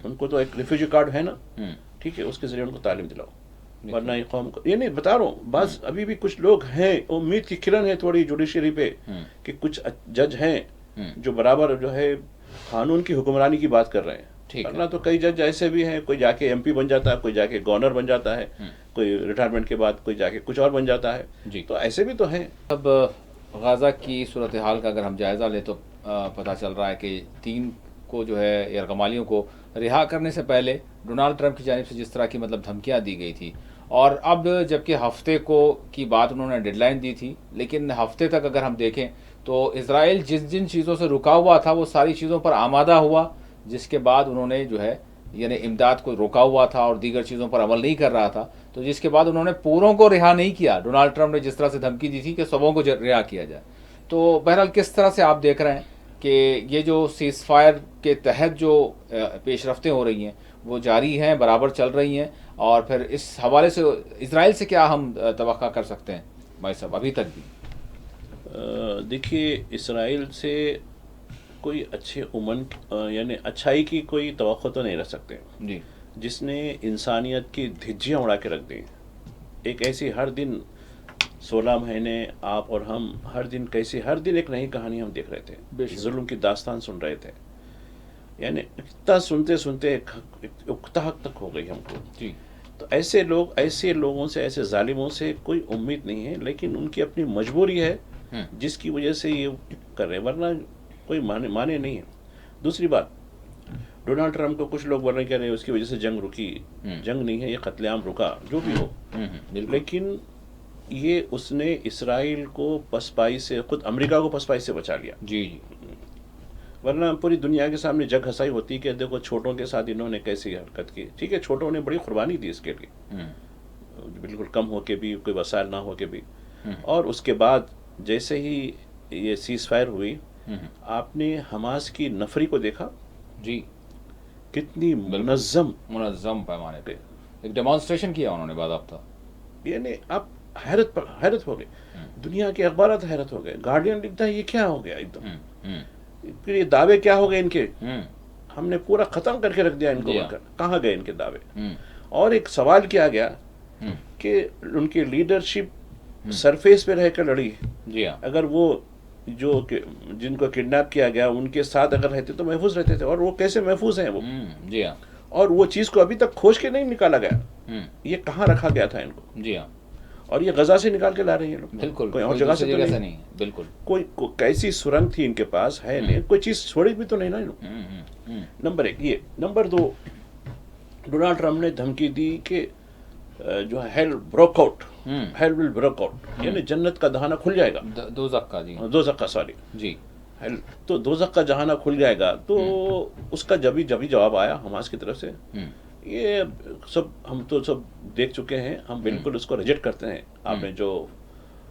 उनको तो एक रिफ्यूजी कार्ड है ना, ठीक है, उसके जरिए उनको तालीम दिलाओ, वरना ये कौम को, ये नहीं बता रहा हूँ। बस अभी भी कुछ लोग हैं, उम्मीद की किरण है थोड़ी जुडिशरी पे, कि कुछ जज हैं जो बराबर जो है कानून की हुक्मरानी की बात कर रहे हैं। वरना तो कई जज ऐसे भी हैं, कोई जाके एमपी बन जाता है, कोई जाके गवर्नर बन जाता है, कोई रिटायरमेंट के बाद कोई जाके कुछ और बन जाता है। तो ऐसे भी तो हैं। अब गाज़ा की सूरत हाल का अगर हम जायज़ा लें तो पता चल रहा है कि 3 को जो है यरगमालियों को रिहा करने से पहले डोनाल्ड ट्रंप की जानिब से जिस तरह की मतलब धमकियाँ दी गई थी, और अब जबकि हफ्ते को की बात उन्होंने डेडलाइन दी थी, लेकिन हफ्ते तक अगर हम देखें तो इजराइल जिन चीज़ों से रुका हुआ था वो सारी चीज़ों पर आमादा हुआ, जिसके बाद उन्होंने जो है यानी इमदाद को रोका हुआ था और दीगर चीज़ों पर अमल नहीं कर रहा था। तो जिसके बाद उन्होंने पूरों को रिहा नहीं किया। डोनाल्ड ट्रंप ने जिस तरह से धमकी दी थी कि सबों को रिहा किया जाए। तो बहरहाल किस तरह से आप देख रहे हैं कि ये जो सीज़ फायर के तहत जो पेशरफ्तें हो रही हैं वो जारी हैं, बराबर चल रही हैं, और फिर इस हवाले से इजराइल से क्या हम तवक्का कर सकते हैं भाई साहब अभी तक भी? देखिए, इसराइल से कोई अच्छे उमन यानी अच्छाई की कोई तवक्को तो नहीं रख सकते जी, जिसने इंसानियत की धिज्जियाँ उड़ा के रख दी। एक ऐसी हर दिन 16 महीने आप और हम हर दिन कैसे हर दिन एक नई कहानी हम देख रहे थे, जुल्म की दास्तान सुन रहे थे, यानी इतना सुनते सुनते उकताहट तक हो गई हमको जी। तो ऐसे लोगों से, ऐसे जालिमों से कोई उम्मीद नहीं है, लेकिन उनकी अपनी मजबूरी है जिसकी वजह से ये कर रहे हैं, वरना कोई माने नहीं है। दूसरी बात, डोनाल्ड ट्रंप को कुछ लोग बोल रहे हैं उसकी वजह से जंग रुकी, जंग नहीं है, ये कत्लेआम रुका, जो भी हो, लेकिन ये उसने इसराइल को पसपाई से, खुद अमेरिका को पसपाई से बचा लिया। जी जी। वरना पूरी दुनिया के सामने जग हंसाई होती कि देखो छोटों के साथ इन्होंने कैसी हरकत की। ठीक है, छोटों ने बड़ी कुर्बानी दी इसके लिए, बिल्कुल कम होके भी, कोई वसाइल ना होके भी। और उसके बाद जैसे ही ये सीज फायर हुई, आपने हमास की नफरी को देखा जी, कितनी मुनज़्ज़म पैमाने पे एक डेमोन्स्ट्रेशन किया उन्होंने बाज़ाब्ता, यानी आप हैरत हो गए, दुनिया के अखबार हैरत हो गए। गार्डियन लिखता है ये क्या हो गया एकदम, फिर ये दावे क्या हो गए इनके, हमने पूरा खत्म करके रख दिया इनको, कहाँ गए इनके दावे। और एक सवाल किया गया कि उनकी लीडरशिप सरफेस पे रहकर लड़ी, जी हाँ, अगर वो जो जिनको किडनैप किया गया उनके साथ अगर रहते तो महफूज रहते थे, और वो कैसे महफूज हैं वो, जी हाँ, और वो चीज़ को अभी तक खोज के नहीं निकाला गया, ये कहाँ रखा गया था इनको, जी हाँ, और ये गजा से निकाल के ला रहे हैं लोग, बिल्कुल, कोई और जगह से तो नहीं, बिल्कुल, कोई कैसी सुरंग थी इनके पास है नहीं, कोई चीज़ छोड़ी भी तो नहीं ना इन्होंने। नंबर 1 ये। नंबर 2, डोनाल्ड ट्रंप ने धमकी दी कि जो hello broke out, hell will broke out, यानी जन्नत का दहाना खुल जाएगा, दोज़ख का, जी दोज़ख का, सॉरी जी, हेल, तो दोज़ख का जहाना खुल जाएगा। तो उसका जब जवाब आया हमास की तरफ से, ये सब हम तो सब देख चुके हैं, हम बिल्कुल उसको रिजेक्ट करते हैं। आपने जो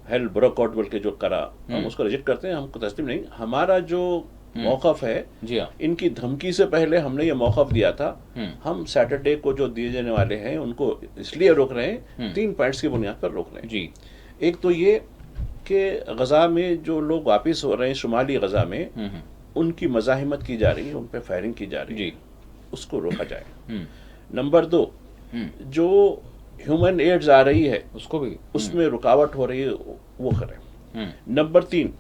हेल ब्रोक आउट बोल के जो करा, हम उसको रिजेक्ट करते हैं, हमको तस्लीम नहीं। हमारा जो मौक़िफ़ है, जी हाँ, इनकी धमकी से पहले हमने ये मौक़िफ़ दिया था, हम सैटरडे को जो दिए जाने वाले हैं उनको इसलिए रोक रहे हैं, 3 पॉइंट्स की बुनियाद पर रोक रहे हैं जी। एक तो ये कि गजा में जो लोग वापस हो रहे हैं, शुमाली गजा में, उनकी मज़ाहिमत की जा रही है, उन पर फायरिंग की जा रही है, उसको रोका जाए। नंबर 2, जो ह्यूमन एड्स आ रही है उसको भी, उसमें रुकावट हो रही है, वो करें। नंबर 3,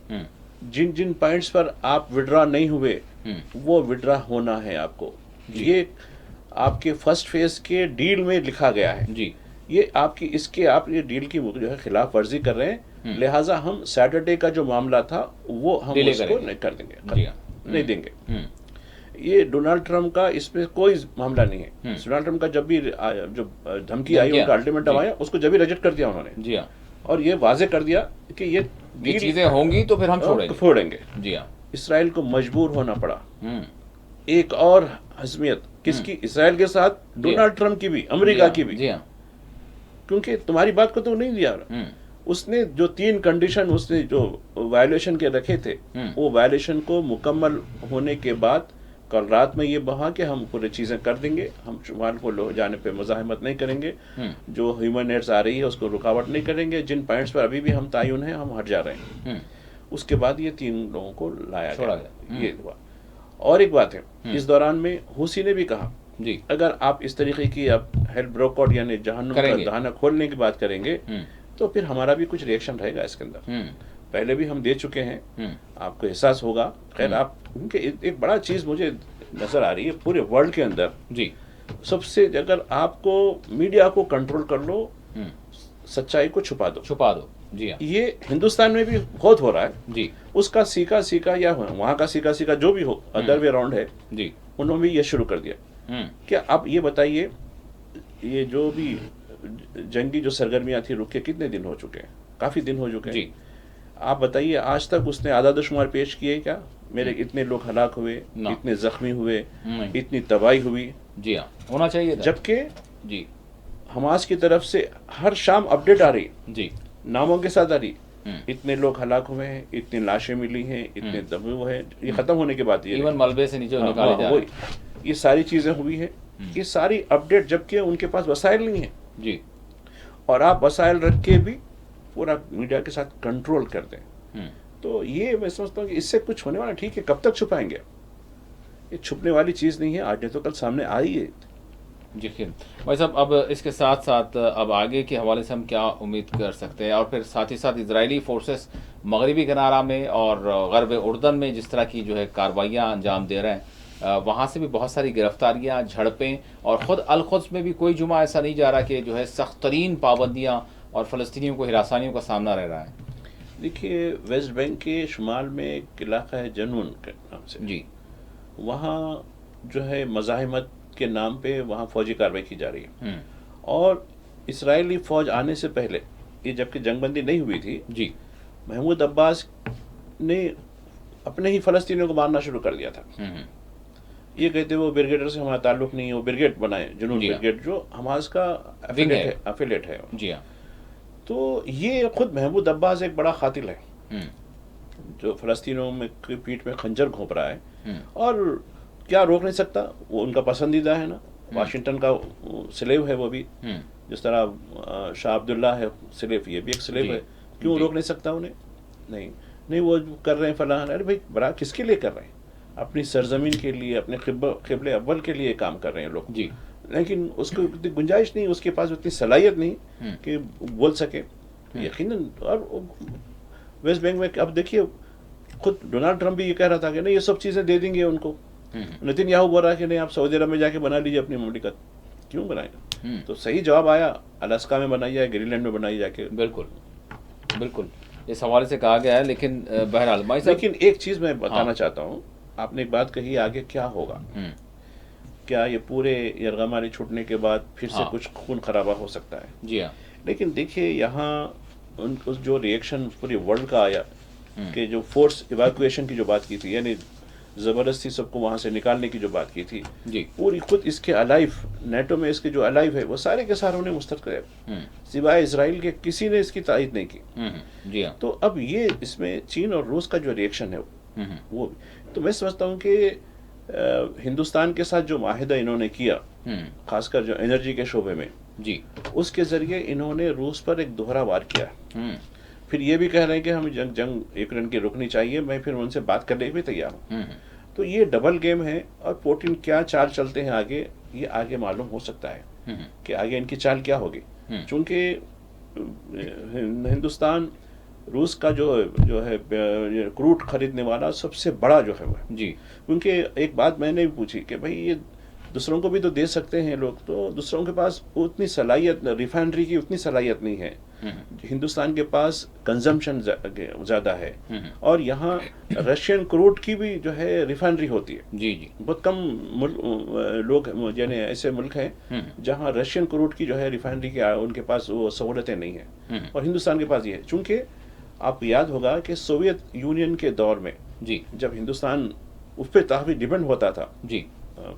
जिन पॉइंट्स पर आप विड्रा नहीं हुए वो विड्रा होना है आपको। ये आपके फर्स्ट फेज के डील में लिखा गया है जी, ये आपकी इसके आप ये डील की जो है खिलाफ वर्जी कर रहे हैं, लिहाजा हम सैटरडे का जो मामला था वो हम डिले उसको करेंगे। नहीं कर देंगे, जी हाँ। नहीं देंगे। ये डोनाल्ड ट्रंप का इसमें कोई मामला नहीं है। डोनाल्ड ट्रंप का जब भी जो धमकी आई, धमकियाँ, उनका अल्टीमेटम जी। आया, उसको जब भी रिजेक्ट कर दिया उन्होंने, जी हाँ। और ये वाजे कर दिया कि ये ये डील चीजें होंगी तो फिर हम छोड़ेंगे। फोड़ेंगे। जी हाँ। इसराइल को मजबूर होना पड़ा। एक और हजमियत किसकी? इसराइल के साथ डोनाल्ड ट्रंप की भी, अमेरिका की भी, जी हाँ। क्योंकि तुम्हारी बात को तो नहीं दिया। उसने जो 3 कंडीशन उसने जो वायलेशन के रखे थे, वो वायलेशन को मुकम्मल होने के बाद कल रात में ये बहा कि हम पूरी चीजें कर देंगे, हम शुमाल को लो जाने पे मुजाहिमत नहीं करेंगे, जो ह्यूमन एड्स आ रही है उसको रुकावट नहीं करेंगे, जिन पॉइंट्स पर अभी भी हम तायुन हैं हम हट जा रहे हैं। उसके बाद ये 3 लोगों को लाया गया। ये हुआ। और एक बात है, इस दौरान में हुसी ने भी कहा जी, अगर आप इस तरीके की आप हेल ब्रोकआउट यानी जहन्नुम का दहाना खोलने की बात करेंगे तो फिर हमारा भी कुछ रिएक्शन रहेगा इसके अंदर। पहले भी हम दे चुके हैं, आपको एहसास होगा। खैर आप उनके एक बड़ा चीज मुझे नजर आ रही है पूरे वर्ल्ड के अंदर जी, सबसे, अगर आपको मीडिया को कंट्रोल कर लो, सच्चाई को छुपा दो। जी हाँ। ये हिंदुस्तान में भी बहुत हो रहा है जी, उसका सीका या वहां का सीका जो भी हो, अदर वे राउंड है, जी, उन्होंने भी ये शुरू कर दिया। क्या आप ये बताइए, ये जो भी जंगी जो सरगर्मियां थी रुके कितने दिन हो चुके हैं? काफी दिन हो चुके हैं। जी। आप बताइए आज तक उसने आदादशुमार पेश किए क्या? मेरे इतने लोग हलाक हुए, इतने जख्मी हुए, इतनी तबाही हुई। जी हाँ, होना चाहिए था। जबकि जी, हमास की तरफ से हर शाम अपडेट आ रही, जी, नामों के साथ आ रही, इतने लोग हलाक हुए हैं, इतनी लाशें मिली हैं, इतने दबे हुए हैं। ये खत्म होने के बाद ये इवन मलबे से नीचे निकाले जा रहे हैं। ये सारी चीजें हुई है, ये सारी अपडेट, जबकि उनके पास वसाइल नहीं है। जी, और आप वसाइल रख के भी पूरा मीडिया के साथ कंट्रोल कर दें, तो ये मैं समझता हूँ कि इससे कुछ होने वाला। ठीक है, कब तक छुपाएंगे? ये छुपने वाली चीज नहीं है, आज नहीं तो कल सामने आई है। जी खैर भाई साहब, अब इसके साथ साथ अब आगे के हवाले से हम क्या उम्मीद कर सकते हैं, और फिर साथ ही साथ इजरायली फोर्सेस मगरबी किनारा में और गरब उर्दन में जिस तरह की जो है कार्रवाइयाँ अंजाम दे रहे हैं, वहाँ से भी बहुत सारी गिरफ्तारियाँ, झड़पें, और ख़ुद अल-क़ुद्स में भी कोई जुमा ऐसा नहीं जा रहा कि जो है सख्त तरीन पाबंदियाँ और फ़लस्तीनियों को हिरासानियों का सामना रह रहा है। देखिए, वेस्ट बैंक के शुमाल में एक इलाका है जनून के नाम से। जी, वहाँ जो है मज़ाहिमत के नाम पे वहाँ फौजी कार्रवाई की जा रही है। और इसराइली फ़ौज आने से पहले, ये जबकि जंगबंदी नहीं हुई थी, जी, महमूद अब्बास ने अपने ही फ़लस्तीनियों को मारना शुरू कर दिया था। ये कहते वो ब्रिगेडर से हमारा ताल्लुक नहीं है, वो ब्रिगेड बनाए, जुनून ब्रिगेड, जो हमास का एफिलेट है। जी हाँ। तो ये खुद महमूद अब्बास एक बड़ा कातिल है, जो फ़लस्तीनियों में की पीठ में खंजर घोंप रहा है, और क्या रोक नहीं सकता? वो उनका पसंदीदा है ना, वाशिंगटन का स्लेव है वो भी, जिस तरह शाह अब्दुल्ला है स्लेव, ये भी एक स्लेव है। क्यों रोक नहीं सकता उन्हें? नहीं वो कर रहे हैं फलां। अरे भाई, बड़ा किसके लिए कर रहे हैं? अपनी सरजमीन के लिए, अपने क़िबले अव्वल के लिए काम कर रहे हैं लोग जी, लेकिन उसको उतनी गुंजाइश नहीं, उसके पास उतनी सलाहियत नहीं कि बोल सके यकीनन। और वेस्ट बैंक में अब देखिए, खुद डोनाल्ड ट्रंप भी ये कह रहा था कि नहीं ये सब चीज़ें दे देंगे उनको। नेतन्याहू बोल रहा है कि नहीं आप सऊदी अरब में जाके बना लीजिए अपनी ममलिकत। क्यों बनाएगा? तो सही जवाब आया, अलास्का में बनाई जाए, ग्रीनलैंड में बनाई जाके। बिल्कुल बिल्कुल इस हवाले से कहा गया है। लेकिन बहरहाल भाई साहब, लेकिन एक चीज़ मैं बताना चाहता हूँ, आपने एक बात कही, आगे क्या होगा? क्या ये पूरे यरगमारी छूटने के बाद फिर से कुछ खून खराबा हो सकता है? जी हाँ। लेकिन देखिए, यहाँ उस जो रिएक्शन पूरे वर्ल्ड का आया कि जो फोर्स इवैक्यूएशन की जो बात की थी, यानी ज़बरदस्ती सबको वहाँ से निकालने की जो बात की थी, जी, पूरी खुद इसके अलाइव, नेटो में इसके जो अलाइव है वो सारे के सारे उन्हें मुस्तरद करे, सिवाय इसराइल के किसी ने इसकी तायद नहीं की। जी हाँ। तो अब ये इसमें चीन और रूस का जो रिएक्शन है वो, तो मैं समझता हूँ कि हिंदुस्तान के साथ जो माहिदा इन्होंने किया, खासकर जो एनर्जी के शोबे में, जी, उसके जरिए इन्होंने रूस पर एक दोहरा वार किया। फिर ये भी कह रहे हैं कि हम जंग यूक्रेन की रुकनी चाहिए, मैं फिर उनसे बात करने भी तैयार हूँ। तो ये डबल गेम है, और पुतिन क्या चाल चलते हैं आगे, ये आगे मालूम हो सकता है कि आगे इनकी चाल क्या होगी। चूंकि हिंदुस्तान रूस का जो है क्रूड खरीदने वाला सबसे बड़ा जो है वो, जी, क्योंकि एक बात मैंने भी पूछी कि भाई ये दूसरों को भी तो दे सकते हैं लोग, तो दूसरों के पास उतनी सलाहियत, रिफाइनरी की उतनी सलाहियत नहीं है। हिंदुस्तान के पास कंजम्पशन ज़्यादा है, और यहाँ रशियन क्रूड की भी जो है रिफाइनरी होती है। जी जी। बहुत कम लोग यानी ऐसे मुल्क हैं जहाँ रशियन क्रूड की जो है रिफाइनरी की उनके पास वो सहूलतें नहीं है, और हिंदुस्तान के पास ये है। चूँकि आपको याद होगा कि सोवियत यूनियन के दौर में जी जब हिंदुस्तान उस पर काफ़ी डिपेंड होता था, जी।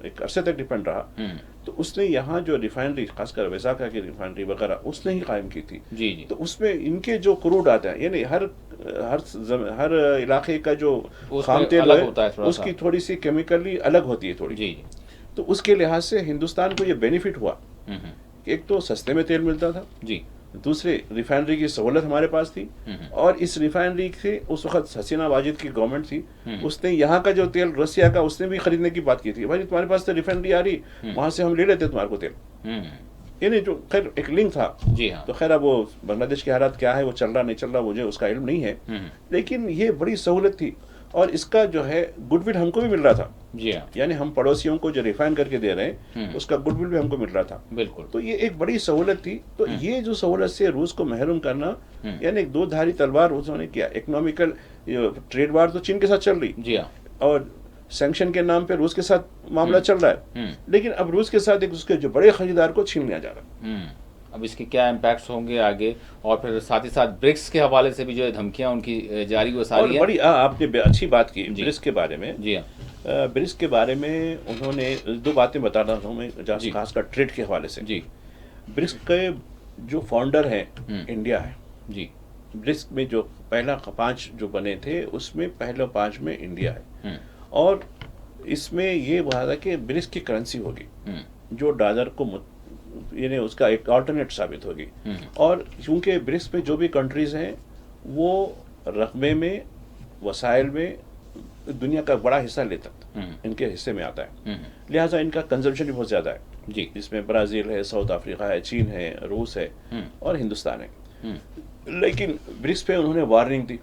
एक अरसे तक डिपेंड रहा, तो उसने यहाँ जो रिफाइनरी, खासकर वेसाखा की रिफाइनरी वगैरह उसने ही कायम की थी। जी जी। तो उसमें इनके जो क्रूड आता है, यानी हर इलाके का जो उसमें खाम तेल अलग है होता है थोड़ा उसकी सा। थोड़ी सी केमिकली अलग होती है थोड़ी। जी जी। तो उसके लिहाज से हिंदुस्तान को ये बेनिफिट हुआ कि एक तो सस्ते में तेल मिलता था, जी। दूसरे रिफाइनरी की सहूलत हमारे पास थी, और इस रिफाइनरी से उस वक्त हसीना वाजिद की गवर्नमेंट थी, उसने यहाँ का जो तेल रसिया का उसने भी खरीदने की बात की थी, भाई तुम्हारे पास तो रिफाइनरी आ रही, वहां से हम ले लेते तुम्हारे को तेल। ये नहीं, जो खैर एक लिंक था। जी हाँ। तो खैर अब वो बांग्लादेश के हालात क्या है, वो चल रहा नहीं चल रहा, मुझे उसका इल्म नहीं है, लेकिन ये बड़ी सहूलत थी, और इसका जो है गुडविल हमको भी मिल रहा था। जी हाँ। यानी हम पड़ोसियों को जो रिफाइन करके दे रहे हैं उसका गुडविल भी हमको मिल रहा था। बिल्कुल। तो ये एक बड़ी सहूलत थी। तो ये जो सहूलत से रूस को महरूम करना, यानी एक दो धारी तलवार उन्होंने किया। इकोनॉमिकल ट्रेड वार तो चीन के साथ चल रही, जी हाँ। और सैंक्शन के नाम पे रूस के साथ मामला चल रहा है, लेकिन अब रूस के साथ एक उसके जो बड़े खरीदार को छीन लिया जा रहा है। अब इसके क्या इम्पैक्ट्स होंगे आगे, और फिर साथ ही साथ ब्रिक्स के हवाले से भी जो है धमकियां उनकी जारी वो और सारी है। बड़ी आपने अच्छी बात की ब्रिक्स के बारे में। जी हाँ। ब्रिक्स के बारे में उन्होंने दो बातें बता रहा हूँ मैं, जी। खासकर ट्रेड के हवाले से। जी ब्रिक्स के जो फाउंडर हैं इंडिया है। जी। ब्रिक्स में जो पहला 5 जो बने थे उसमें पहले 5 में इंडिया है, और इसमें ये हुआ था कि ब्रिक्स की करेंसी होगी जो डॉलर को यानी उसका एक अल्टरनेट साबित होगी। और क्योंकि ब्रिक्स में जो भी कंट्रीज हैं वो रकबे में, वसाइल में दुनिया का बड़ा हिस्सा लेता इनके हिस्से में आता है, लिहाजा इनका कंजम्पशन भी बहुत ज़्यादा है। जी। इसमें ब्राज़ील है, साउथ अफ्रीका है, चीन है, रूस है, और हिंदुस्तान है। लेकिन ब्रिक्स पे उन्होंने वार्निंग दी,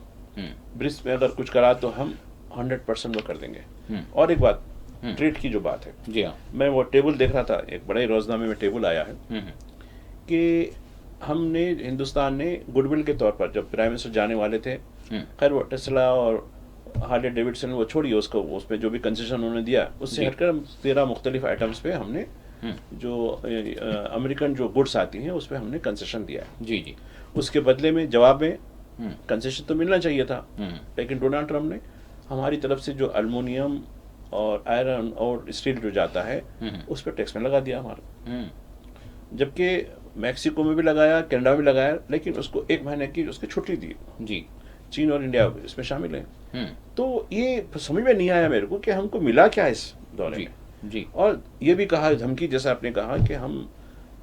ब्रिक्स में अगर कुछ करा तो हम 100% वो कर देंगे। और एक बात, ट्रेड की जो बात है, जी हाँ। मैं वो टेबल देख रहा था, एक बड़े रोजनामे में टेबल आया है कि हमने, हिंदुस्तान ने गुडविल के तौर पर जब प्राइम मिनिस्टर जाने वाले थे, खैर वो टेस्ला और हार्ले डेविडसन वो छोड़िए उसको, उस पर जो भी कंसेशन उन्होंने दिया उससे हटकर 13 मुख्तलिफ आइटम्स पे हमने जो अमेरिकन जो गुड्स आती हैं उस पर हमने कंसेशन दिया है। जी जी। उसके बदले में जवाब में कंसेशन तो मिलना चाहिए था, लेकिन डोनाल्ड ट्रम्प ने हमारी तरफ से जो अल्मोनियम और आयरन और स्टील जो जाता है उस पर टैक्स में लगा दिया हमारा, जबकि मैक्सिको में भी लगाया, कनाडा में लगाया, लेकिन उसको 1 महीने की उसकी छुट्टी दी। जी। चीन और इंडिया इसमें शामिल है। तो ये समझ में नहीं आया मेरे को कि हमको मिला क्या इस दौरे में। जी। और ये भी कहा धमकी, जैसा आपने कहा कि हम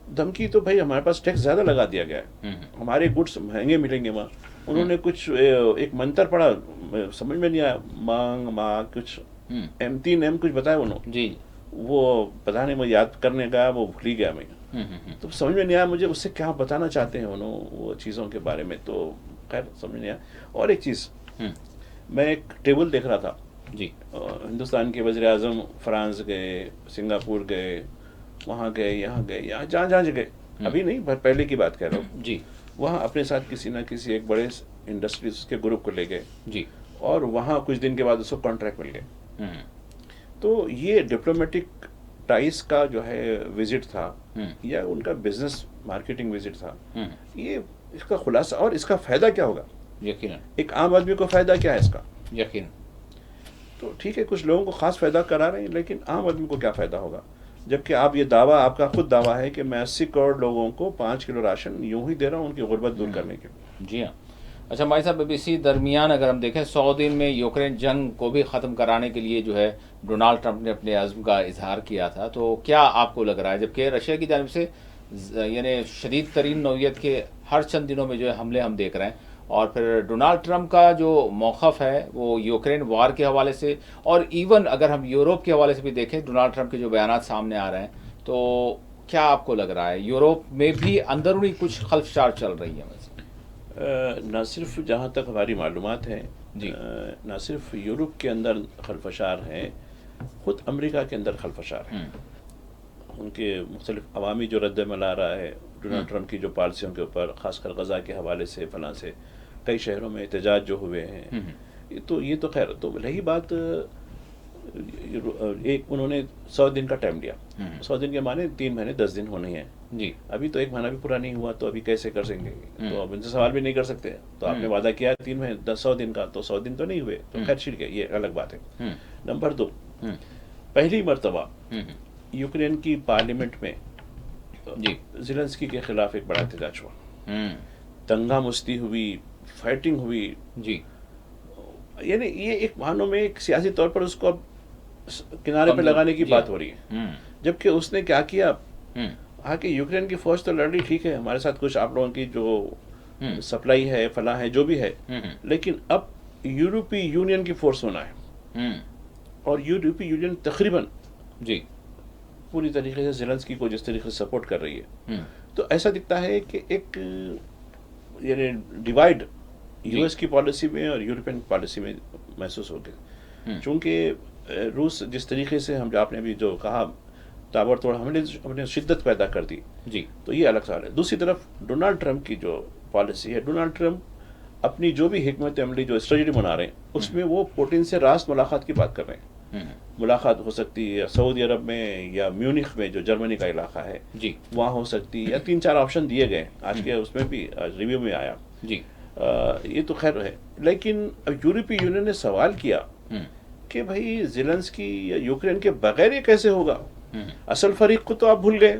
धमकी, तो भाई हमारे पास टैक्स ज़्यादा लगा दिया गया है, हमारे गुड्स महंगे मिलेंगे वहाँ। उन्होंने कुछ एक मंत्र पढ़ा, समझ में नहीं आया, मांग कुछ M3M कुछ बताया उन्होंने। जी। वो पता नहीं, मैं याद करने गया वो भूल ही गया मैं। तो समझ में नहीं आया मुझे उससे क्या बताना चाहते हैं उन्होंने वो चीज़ों के बारे में, तो खैर समझ नहीं आया। और एक चीज़, मैं एक टेबल देख रहा था जी। हिंदुस्तान के वज़ीर आज़म फ्रांस गए, सिंगापुर गए, वहाँ गए, यहाँ गए, यहाँ जहाँ जहाँ गए, अभी नहीं पहले की बात कह रहा हूँ जी। वहाँ अपने साथ किसी ना किसी एक बड़े इंडस्ट्रीज के ग्रुप को ले गए जी। और वहाँ कुछ दिन के बाद उसको कॉन्ट्रैक्ट मिल गए। तो ये डिप्लोमेटिक टाइस का जो है विजिट था, या उनका बिजनेस मार्केटिंग विजिट था, ये इसका खुलासा और इसका फ़ायदा क्या होगा, यकीनन एक आम आदमी को फ़ायदा क्या है इसका। यकीन। तो ठीक है, कुछ लोगों को ख़ास फ़ायदा करा रहे हैं, लेकिन आम आदमी को क्या फ़ायदा होगा, जबकि आप ये दावा, आपका खुद दावा है कि मैं 80 करोड़ लोगों को 5 किलो राशन यूं ही दे रहा हूँ उनकी गुर्बत दूर करने के लिए। जी हाँ। अच्छा भाई साहब, इसी दरमियान अगर हम देखें 100 दिन में यूक्रेन जंग को भी ख़त्म कराने के लिए जो है डोनाल्ड ट्रंप ने अपने अज़्म का इजहार किया था, तो क्या आपको लग रहा है, जबकि रशिया की जानिब से यानी शदीद तरीन नौइयत के हर चंद दिनों में जो है हमले हम देख रहे हैं, और फिर डोनाल्ड ट्रंप का जो मौक़िफ़ है वो यूक्रेन वार के हवाले से, और इवन अगर हम यूरोप के हवाले से भी देखें, डोनाल्ड ट्रंप के जो बयानात सामने आ रहे हैं, तो क्या आपको लग रहा है यूरोप में भी अंदरूनी कुछ खल्फशार चल रही है? न सिर्फ जहाँ तक हमारी मालूमात हैं जी, न सिर्फ यूरोप के अंदर खल्फशार हैं, खुद अमेरिका के अंदर खल्फशार हैं। उनके मुख्तलिफ अवामी जो रद्द-ए-अमल आ रहा है डोनाल्ड ट्रंप की जो पॉलिसियों के ऊपर, ख़ासकर गज़ा के हवाले से फलां से कई शहरों में एहतजाज जो हुए हैं, ये तो खैर, तो रही बात एक उन्होंने 100 दिन का टाइम लिया। 100 दिन के माने 3 महीने 10 दिन होने हैं जी। अभी तो 1 महीना भी पूरा नहीं हुआ, तो अभी कैसे कर सकेंगे? तो अब इनसे सवाल भी नहीं कर सकते। तो आपने वादा किया 3 महीने 100 दिन का, तो 100 दिन तो नहीं हुए, तो खैर ठीक है, ये अलग बात है। नंबर 2, पहली मर्तबा यूक्रेन की पार्लियामेंट में जी। ज़ेलेंस्की के खिलाफ एक बड़ा एहतजाज हुआ, दंगा मुश्ती हुई, फाइटिंग हुई जी। यानी ये एक मानो में एक सियासी तौर पर उसको अब किनारे पे लगाने की बात हो रही है। जबकि उसने क्या किया, आके यूक्रेन की फौज तो लड़ रही, ठीक है, हमारे साथ कुछ आप लोगों की जो सप्लाई है, फला है, जो भी है, लेकिन अब यूरोपीय यूनियन की फोर्स होना है, और यूरोपीय यूनियन तकरीबन जी पूरी तरीके से ज़ेलेंस्की को जिस तरीके से सपोर्ट कर रही है, तो ऐसा दिखता है कि एक यानी डिवाइड यूएस की पॉलिसी में और यूरोपियन पॉलिसी में महसूस हो गया। चूँकि रूस जिस तरीके से हम आपने अभी जो कहा ताबड़तोड़ हमने शिद्दत पैदा कर दी जी, तो ये अलग सवाल है। दूसरी तरफ डोनाल्ड ट्रंप की जो पॉलिसी है, डोनाल्ड ट्रंप अपनी जो भी हिकमत अमली जो स्ट्रेटजी बना रहे हैं, उसमें वो पुतिन से रास्त मुलाकात की बात कर रहे हैं। मुलाकात हो सकती है सऊदी अरब में या म्यूनिख में जो जर्मनी का इलाका है जी, वहाँ हो सकती है, या 3-4 ऑप्शन दिए गए आज के उसमें भी रिव्यू में आया जी। ये तो खैर है। लेकिन अब यूरोपीय यूनियन ने सवाल किया कि भाई ज़ेलेंस्की या यूक्रेन के बगैर ये कैसे होगा? असल फरीक को तो आप भूल गए,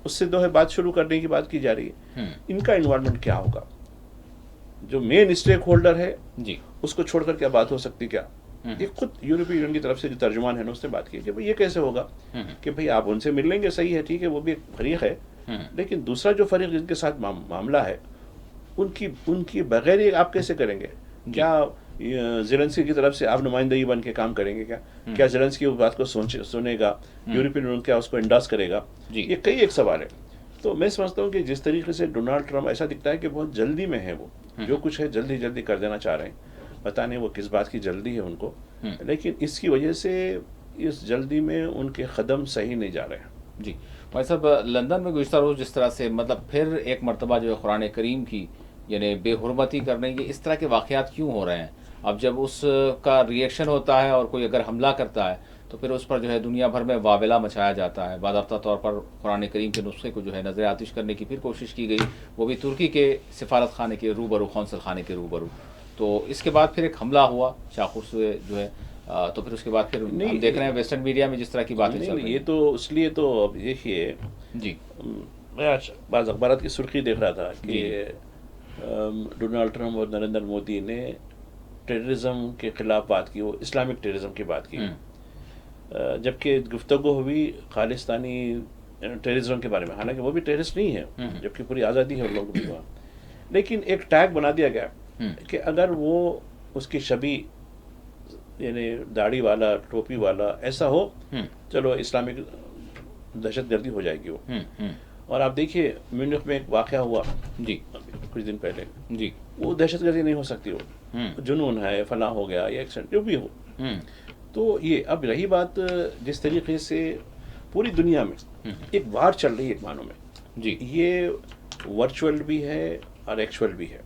उससे जो है बात शुरू करने की बात की जा रही है। इनका इन्वॉल्वमेंट क्या होगा? जो मेन स्टेक होल्डर है जी, उसको छोड़कर क्या बात हो सकती क्या? ये खुद यूरोपीय यूनियन की तरफ से जो तर्जुमान है ना, उसने बात की कि भाई ये कैसे होगा कि भाई आप उनसे मिल लेंगे, सही है, ठीक है, वो भी एक फरीक है, लेकिन दूसरा जो फरीक जिनके साथ मामला है उनकी बगैर ये आप कैसे करेंगे? क्या ज़ेलेंस्की की तरफ से आप नुमाइंदगी बन के काम करेंगे क्या? क्या ज़ेलेंस्की उस बात को सुनेगा? यूरोपियन यूनियन क्या उसको इंडोर्स करेगा? ये कई एक सवाल है। तो मैं समझता हूँ कि जिस तरीके से डोनाल्ड ट्रंप ऐसा दिखता है कि बहुत जल्दी में है, वो जो कुछ है जल्दी जल्दी कर देना चाह रहे हैं, पता नहीं वो किस बात की जल्दी है उनको, लेकिन इसकी वजह से इस जल्दी में उनके कदम सही नहीं जा रहे हैं। जी। भाई साहब, लंदन में गुज़िश्ता रोज़ जिस तरह से मतलब फिर एक मरतबा जो है कुरान करीम की यानी बेहुरमती करने के इस तरह के वाक़यात क्यों हो रहे हैं? अब जब उसका रिएक्शन होता है और कोई अगर हमला करता है तो फिर उस पर जो है दुनिया भर में वावेला मचाया जाता है। बाज़ाब्ता तौर पर कुरान करीम के नुस्खे को जो है नज़र आतिश करने की फिर कोशिश की गई, वो भी तुर्की के सिफारत खाने के रूबरू, कौंसल खाने के रूबरू। तो इसके बाद फिर एक हमला हुआ चाकू से जो है, तो फिर उसके बाद फिर हम देख रहे हैं वेस्टर्न मीडिया में जिस तरह की बातें चल रही हैं। ये तो इसलिए तो अब देखिए जी, मैं आज बाज़ अखबारात की सुर्खी देख रहा था कि डोनाल्ड ट्रंप और नरेंद्र मोदी ने टेररिज्म के खिलाफ बात की, वो इस्लामिक टेररिज्म की बात की, जबकि गुफ्तगू हुई खालिस्तानी टेररिज्म के बारे में। हालांकि वो भी टेररिस्ट नहीं है, जबकि पूरी आज़ादी है उन लोगों को वहाँ, लेकिन एक टैग बना दिया गया कि अगर वो उसकी छवि यानी दाढ़ी वाला, टोपी वाला ऐसा हो, चलो इस्लामिक दहशतगर्दी हो जाएगी वो। और आप देखिए म्यूनिख में एक वाक़या हुआ जी, कुछ दिन पहले जी, वो दहशतगर्दी नहीं हो सकती, वो जुनून है, फला हो गया या एक्सीडेंट जो भी हो। तो ये अब रही बात जिस तरीके से पूरी दुनिया में एक वार चल रही है एक मानों में जी, ये वर्चुअल भी है और एक्चुअल भी है,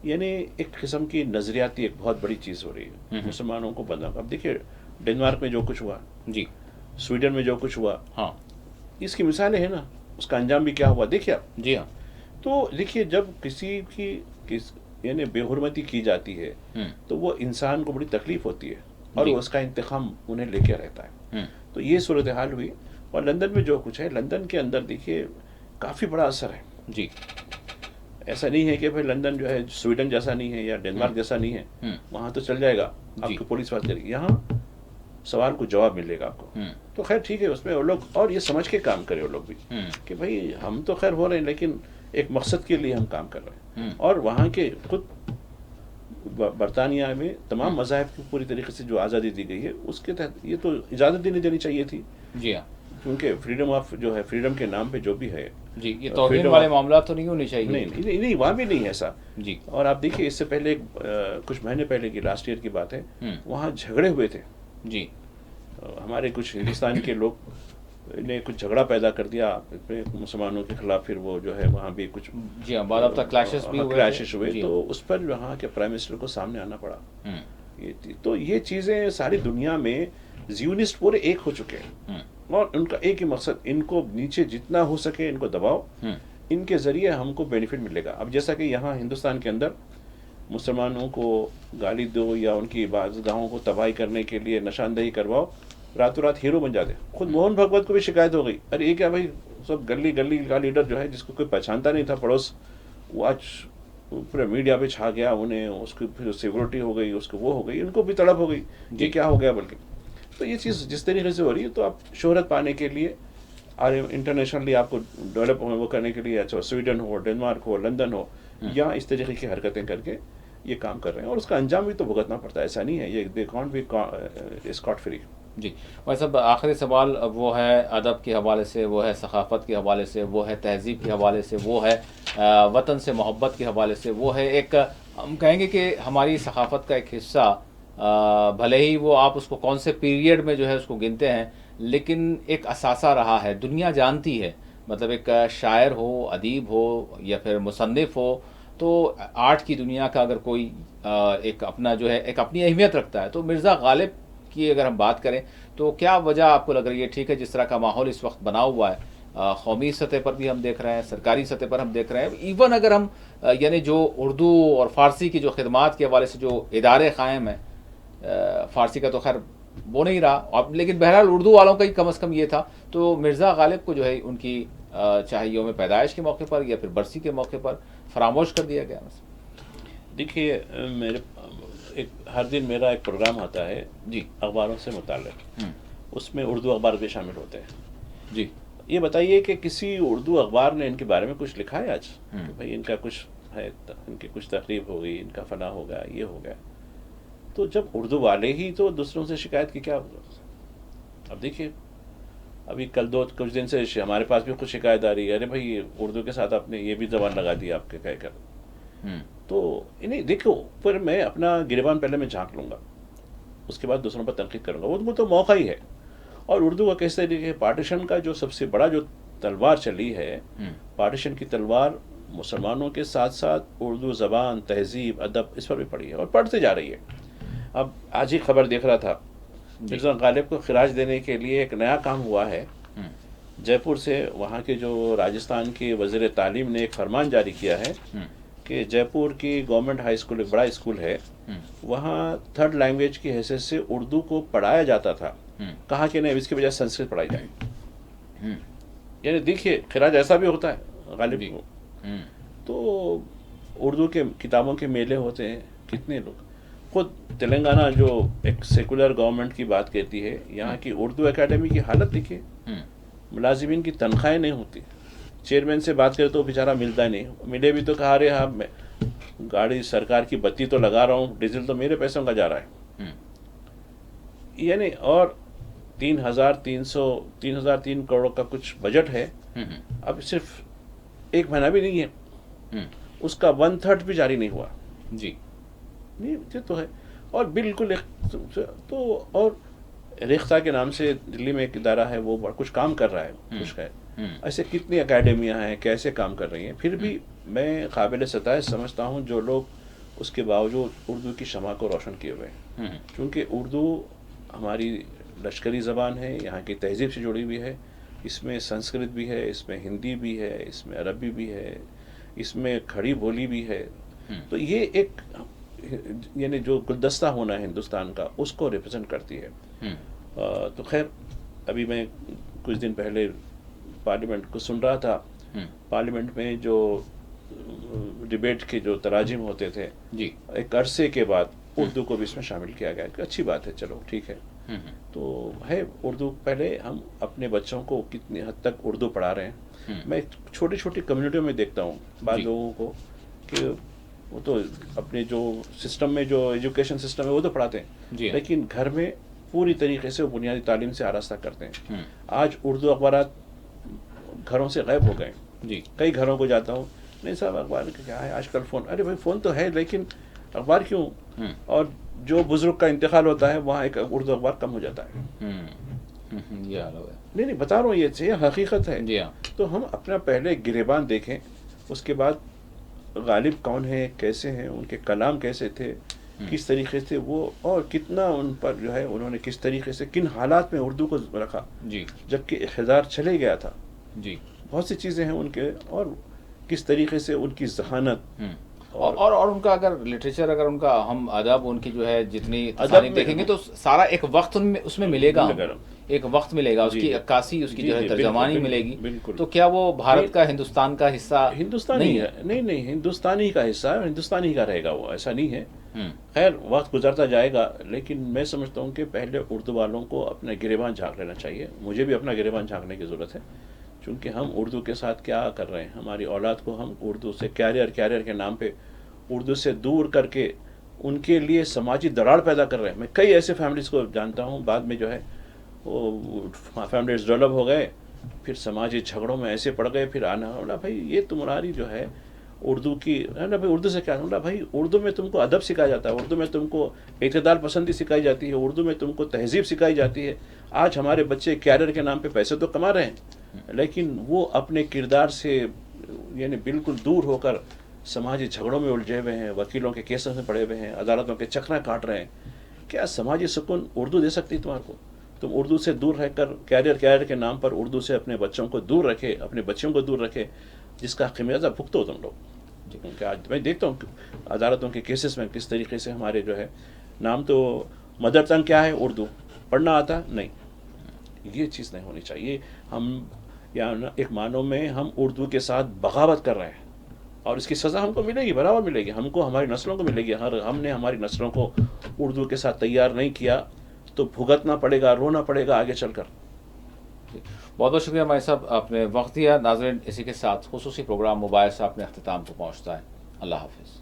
यानी एक किस्म की नज़रियाती एक बहुत बड़ी चीज़ हो रही है मुसलमानों को बदनाम। अब देखिए डेनमार्क में जो कुछ हुआ जी, स्वीडन में जो कुछ हुआ, हाँ, इसकी मिसालें हैं ना, उसका अंजाम भी क्या हुआ देखिए आप। जी हाँ, तो देखिए जब किस यानी बेहुरमती की जाती है तो वो इंसान को बड़ी तकलीफ होती है और जी। उसका इंतकाम उन्हें लेके रहता है। तो ये सूरत हाल हुई। और लंदन में जो कुछ है, लंदन के अंदर देखिए काफ़ी बड़ा असर है जी, ऐसा नहीं है कि भाई लंदन जो है स्वीडन जैसा नहीं है या डेनमार्क जैसा नहीं है, वहाँ तो चल जाएगा, आपकी पुलिस बात करेगी, यहाँ सवाल को जवाब मिलेगा आपको। तो खैर ठीक है, उसमें वो लोग और ये समझ के काम करें वो लोग भी कि भाई हम तो खैर हो रहे हैं लेकिन एक मकसद के लिए हम काम कर रहे हैं। और वहाँ के खुद बरतानिया में तमाम मज़ाहिब की पूरी तरीके से जो आज़ादी दी गई है उसके तहत ये तो इजाज़त नहीं देनी चाहिए थी। जी हाँ, क्योंकि फ्रीडम ऑफ जो है, फ्रीडम के नाम पे जो भी है जी, ये तौहीन वाले मामला तो नहीं होने चाहिए। नहीं वहाँ भी नहीं है ऐसा जी, और आप देखिए इससे पहले कुछ महीने पहले की लास्ट ईयर की बात है, वहाँ झगड़े हुए थे जी, हमारे कुछ हिंदुस्तान के लोग ने कुछ झगड़ा पैदा कर दिया अपने मुसलमानों के खिलाफ, फिर वो जो है वहाँ भी कुछ जी हाँ, बाद अब तक क्लैशेस भी हुए थे। क्लैशेस हुए, जी तो हाँ। उस पर वहाँ के प्राइम मिनिस्टर को सामने आना पड़ा। हम्म, तो ये चीज़ें सारी दुनिया में ज़ियोनिस्ट पूरे एक हो चुके हैं, हम्म, और उनका एक ही मकसद, इनको नीचे जितना हो सके इनको दबाओ, हम्म, इनके ज़रिए हमको बेनिफिट मिलेगा। अब जैसा कि यहाँ हिंदुस्तान के अंदर मुसलमानों को गाली दो या उनकी इबादतगाहों को तबाही करने के लिए निशानदेही करवाओ, रातों रात हीरो बन जाते। खुद मोहन भागवत को भी शिकायत हो गई, अरे ये क्या भाई, सब गली गली का लीडर जो है जिसको कोई पहचानता नहीं था पड़ोस, वो आज पूरे मीडिया पे छा गया, उन्हें उसकी फिर सिक्योरिटी हो गई, उसको वो हो गई, उनको भी तड़प हो गई, ये क्या हो गया बल्कि। तो ये चीज़ जिस तरीके से हो रही है, तो आप शोहरत पाने के लिए और इंटरनेशनली आपको डेवलप वो करने के लिए, अच्छा स्वीडन हो, डेनमार्क हो, लंदन हो, या इस तरीके की हरकतें करके ये काम कर रहे हैं, और उसका अंजाम भी तो भुगतना पड़ता है, ऐसा नहीं है ये they can't be scot free. जी। भाई साहब, आखिरी सवाल वो है अदब के हवाले से, वो है सकाफ़त के हवाले से, वो है तहज़ीब के हवाले से, वो है वतन से मोहब्बत के हवाले से, वो है एक, हम कहेंगे कि हमारी सकाफ़त का एक हिस्सा, भले ही वो आप उसको कौन से पीरियड में जो है उसको गिनते हैं, लेकिन एक असासा रहा है, दुनिया जानती है। मतलब एक शायर हो, अदीब हो, या फिर मुसन्निफ़ हो, तो आर्ट की दुनिया का अगर कोई एक अपना जो है एक अपनी अहमियत रखता है, तो मिर्ज़ा गालिब की अगर हम बात करें, तो क्या वजह आपको लग रही है? ठीक है, जिस तरह का माहौल इस वक्त बना हुआ है, कौमी सतह पर भी हम देख रहे हैं, सरकारी सतह पर हम देख रहे हैं, इवन अगर हम यानी जो उर्दू और फ़ारसी की जो खिदमात के हवाले से जो इदारे क़ायम हैं, फ़ारसी का तो खैर वो नहीं रहा अब, लेकिन बहरहाल उर्दू वालों का ही कम अज़ कम ये था। तो मिर्ज़ा गालिब को जो है उनकी चाहे यौम पैदाइश के मौके पर या फिर बरसी के मौके पर फरामोश कर दिया गया। देखिए, मेरे एक हर दिन मेरा एक प्रोग्राम आता है जी। अखबारों से मुताल्लिक़, उसमें उर्दू अखबार भी शामिल होते हैं। जी। ये बताइए कि किसी उर्दू अखबार ने इनके बारे में कुछ लिखा है आज कि भाई इनका कुछ है, इनकी कुछ तकरीब हो गई, इनका फना हो गया, ये हो गया। तो जब उर्दू वाले ही तो दूसरों से शिकायत की क्या, अब देखिए अभी कल कुछ दिन से हमारे पास भी कुछ शिकायत आ रही है, अरे भाई उर्दू के साथ आपने ये भी जबान लगा दी आपके कहकर। तो इन्हें देखो, फिर मैं अपना गिरबान पहले मैं झांक लूँगा, उसके बाद दूसरों पर तनकीद करूँगा, वो तो मौका ही है। और उर्दू का किस तरीके पार्टीशन का जो सबसे बड़ा जो तलवार चली है, पार्टीशन की तलवार मुसलमानों के साथ साथ उर्दू ज़बान, तहजीब, अदब, इस पर भी पड़ी है और पढ़ते जा रही है। अब आज ही खबर देख रहा था, मिर्ज़ा गालिब को खिराज देने के लिए एक नया काम हुआ है। जयपुर से वहाँ के जो राजस्थान के वज़ीर तालीम ने एक फरमान जारी किया है कि जयपुर की गवर्नमेंट हाई स्कूल, एक बड़ा स्कूल है, वहाँ थर्ड लैंग्वेज की हैसियत से उर्दू को पढ़ाया जाता था, कहा कि नहीं इसकी बजाय संस्कृत पढ़ाई जाए। यानी देखिए खिराज ऐसा भी होता है गालिब को। तो उर्दू के किताबों के मेले होते हैं, कितने लोग, खुद तेलंगाना जो एक सेकुलर गवर्नमेंट की बात कहती है, यहाँ की उर्दू एकेडमी की हालत देखिए, मुलाजिमीन की तनख्वाहें नहीं होती, चेयरमैन से बात करे तो बेचारा मिलता नहीं, मिले भी तो कहा, अरे हाँ मैं गाड़ी सरकार की बत्ती तो लगा रहा हूँ, डीजल तो मेरे पैसों का जा रहा है। यानी और 3,300 करोड़ का कुछ बजट है, अब सिर्फ एक महीना भी नहीं है, उसका 1/3 भी जारी नहीं हुआ जी। नहीं, ये तो है। और बिल्कुल तो, और रेख्ता के नाम से दिल्ली में एक इदारा है, वो कुछ काम कर रहा है, कुछ है, ऐसे कितनी अकेडमियां हैं, कैसे काम कर रही हैं, फिर भी मैं काबिल सताइश समझता हूँ जो लोग उसके बावजूद उर्दू की शमा को रोशन किए हुए हैं, क्योंकि उर्दू हमारी लश्करी ज़बान है, यहाँ की तहजीब से जुड़ी हुई है, इसमें संस्कृत भी है, इसमें हिंदी भी है, इसमें अरबी भी है, इसमें खड़ी बोली भी है। तो ये एक यानी जो गुलदस्ता होना है हिंदुस्तान का, उसको रिप्रेजेंट करती है। तो खैर अभी मैं कुछ दिन पहले पार्लियामेंट को सुन रहा था, पार्लियामेंट में जो डिबेट के जो तराजिम होते थे जी, एक अरसे के बाद उर्दू को भी इसमें शामिल किया गया, अच्छी बात है, चलो ठीक है। तो है उर्दू, पहले हम अपने बच्चों को कितनी हद तक उर्दू पढ़ा रहे हैं। मैं छोटी छोटी कम्युनिटियों में देखता हूँ बाद लोगों को कि वो तो अपने जो सिस्टम में जो एजुकेशन सिस्टम है वो तो पढ़ाते हैं, लेकिन घर में पूरी तरीके से वो बुनियादी तालीम से आरास्ता करते हैं। आज उर्दू अखबारात घरों से गायब हो गए जी। कई घरों को जाता हूँ, नहीं साहब अखबार क्या है आजकल, फ़ोन, अरे भाई फ़ोन तो है लेकिन अखबार क्यों। और जो बुजुर्ग का इंतकाल होता है वहाँ एक उर्दू अखबार कम हो जाता है। ये हाल हो गया। नहीं बता रहा हूँ, ये हकीकत है। जी हाँ। तो हम अपना पहले गिरेबान देखें, उसके बाद गालिब कौन है, कैसे हैं, उनके कलाम कैसे थे, किस तरीके से वो, और कितना उन पर जो है उन्होंने किस तरीके से किन हालात में उर्दू को रखा, जी जबकि इक़्तिदार चले गया था। जी। बहुत सी चीज़ें हैं उनके, और किस तरीके से उनकी जहानत और उनका अगर लिटरेचर, अगर उनका हम अदब, उनकी जो है जितनी अदब तसानीफ में देखेंगे तो सारा एक वक्त उनमें उसमें मिलेगा, मिलेगा। एक वक्त मिलेगा, जी, उसकी जी। अक्कासी, उसकी जी, जो है जी, तर्जमानी बिल्कुल, मिलेगी। बिल्कुल। तो क्या वो भारत का, हिंदुस्तान का हिस्सा हिंदुस्तानी नहीं है? नहीं नहीं, हिंदुस्तानी का हिस्सा है, हिंदुस्तानी का रहेगा वो, ऐसा नहीं है। हम्म। खैर वक्त गुजरता जाएगा, लेकिन मैं समझता हूँ कि पहले उर्दू वालों को अपना गिरेबान झांक लेना चाहिए। मुझे भी अपना गिरेबान झांकने की ज़रूरत है, क्योंकि हम उर्दू के साथ क्या कर रहे हैं, हमारी औलाद को हम उर्दू से कैरियर के नाम पे उर्दू से दूर करके उनके लिए समाजी दरार पैदा कर रहे हैं। मैं कई ऐसे फैमिलीज़ को जानता हूँ, बाद में जो है वो फैमिलीज डेवलप हो गए, फिर समाजी झगड़ों में ऐसे पड़ गए, फिर आना बोला भाई ये तुम्हारी जो है उर्दू की है ना भाई, उर्दू से क्या बोला भाई, उर्दू में तुमको अदब सिखाया जाता है, उर्दू में तुमको इक़्तिदार पसंदी सिखाई जाती है, उर्दू में तुमको तहजीब सिखाई जाती है। आज हमारे बच्चे कैरियर के नाम पे पैसे तो कमा रहे हैं, लेकिन वो अपने किरदार से यानी बिल्कुल दूर होकर समाजी झगड़ों में उलझे हुए हैं, वकीलों के केसों में पड़े हुए हैं, अदालतों के चक्रा काट रहे हैं। क्या समाजी सुकून उर्दू दे सकती है तुम्हारे को? तुम उर्दू से दूर रहकर कैरियर के नाम पर उर्दू से अपने बच्चों को दूर रखे, अपने बच्चों को दूर रखे, जिसका खमियाजा भुगतो तुम लोग। क्योंकि आज मैं देखता हूँ अदालतों के केसेस में किस तरीके से हमारे जो है, नाम तो मदर टंग क्या है, उर्दू, पढ़ना आता नहीं, ये चीज़ नहीं होनी चाहिए। हम या एक मानो में हम उर्दू के साथ बगावत कर रहे हैं, और इसकी सज़ा हमको मिलेगी, बराबर मिलेगी, हमको, हमारी नस्लों को मिलेगी। हमने हमारी नस्लों को उर्दू के साथ तैयार नहीं किया तो भुगतना पड़ेगा, रोना पड़ेगा आगे चलकर। बहुत बहुत शुक्रिया भाई साहब, आपने वक्त दिया। नाज़रीन, इसी के साथ खुसूसी प्रोग्राम मुबाहिसा अपने अख्तिताम को पहुँचता है। अल्लाह हाफिज़।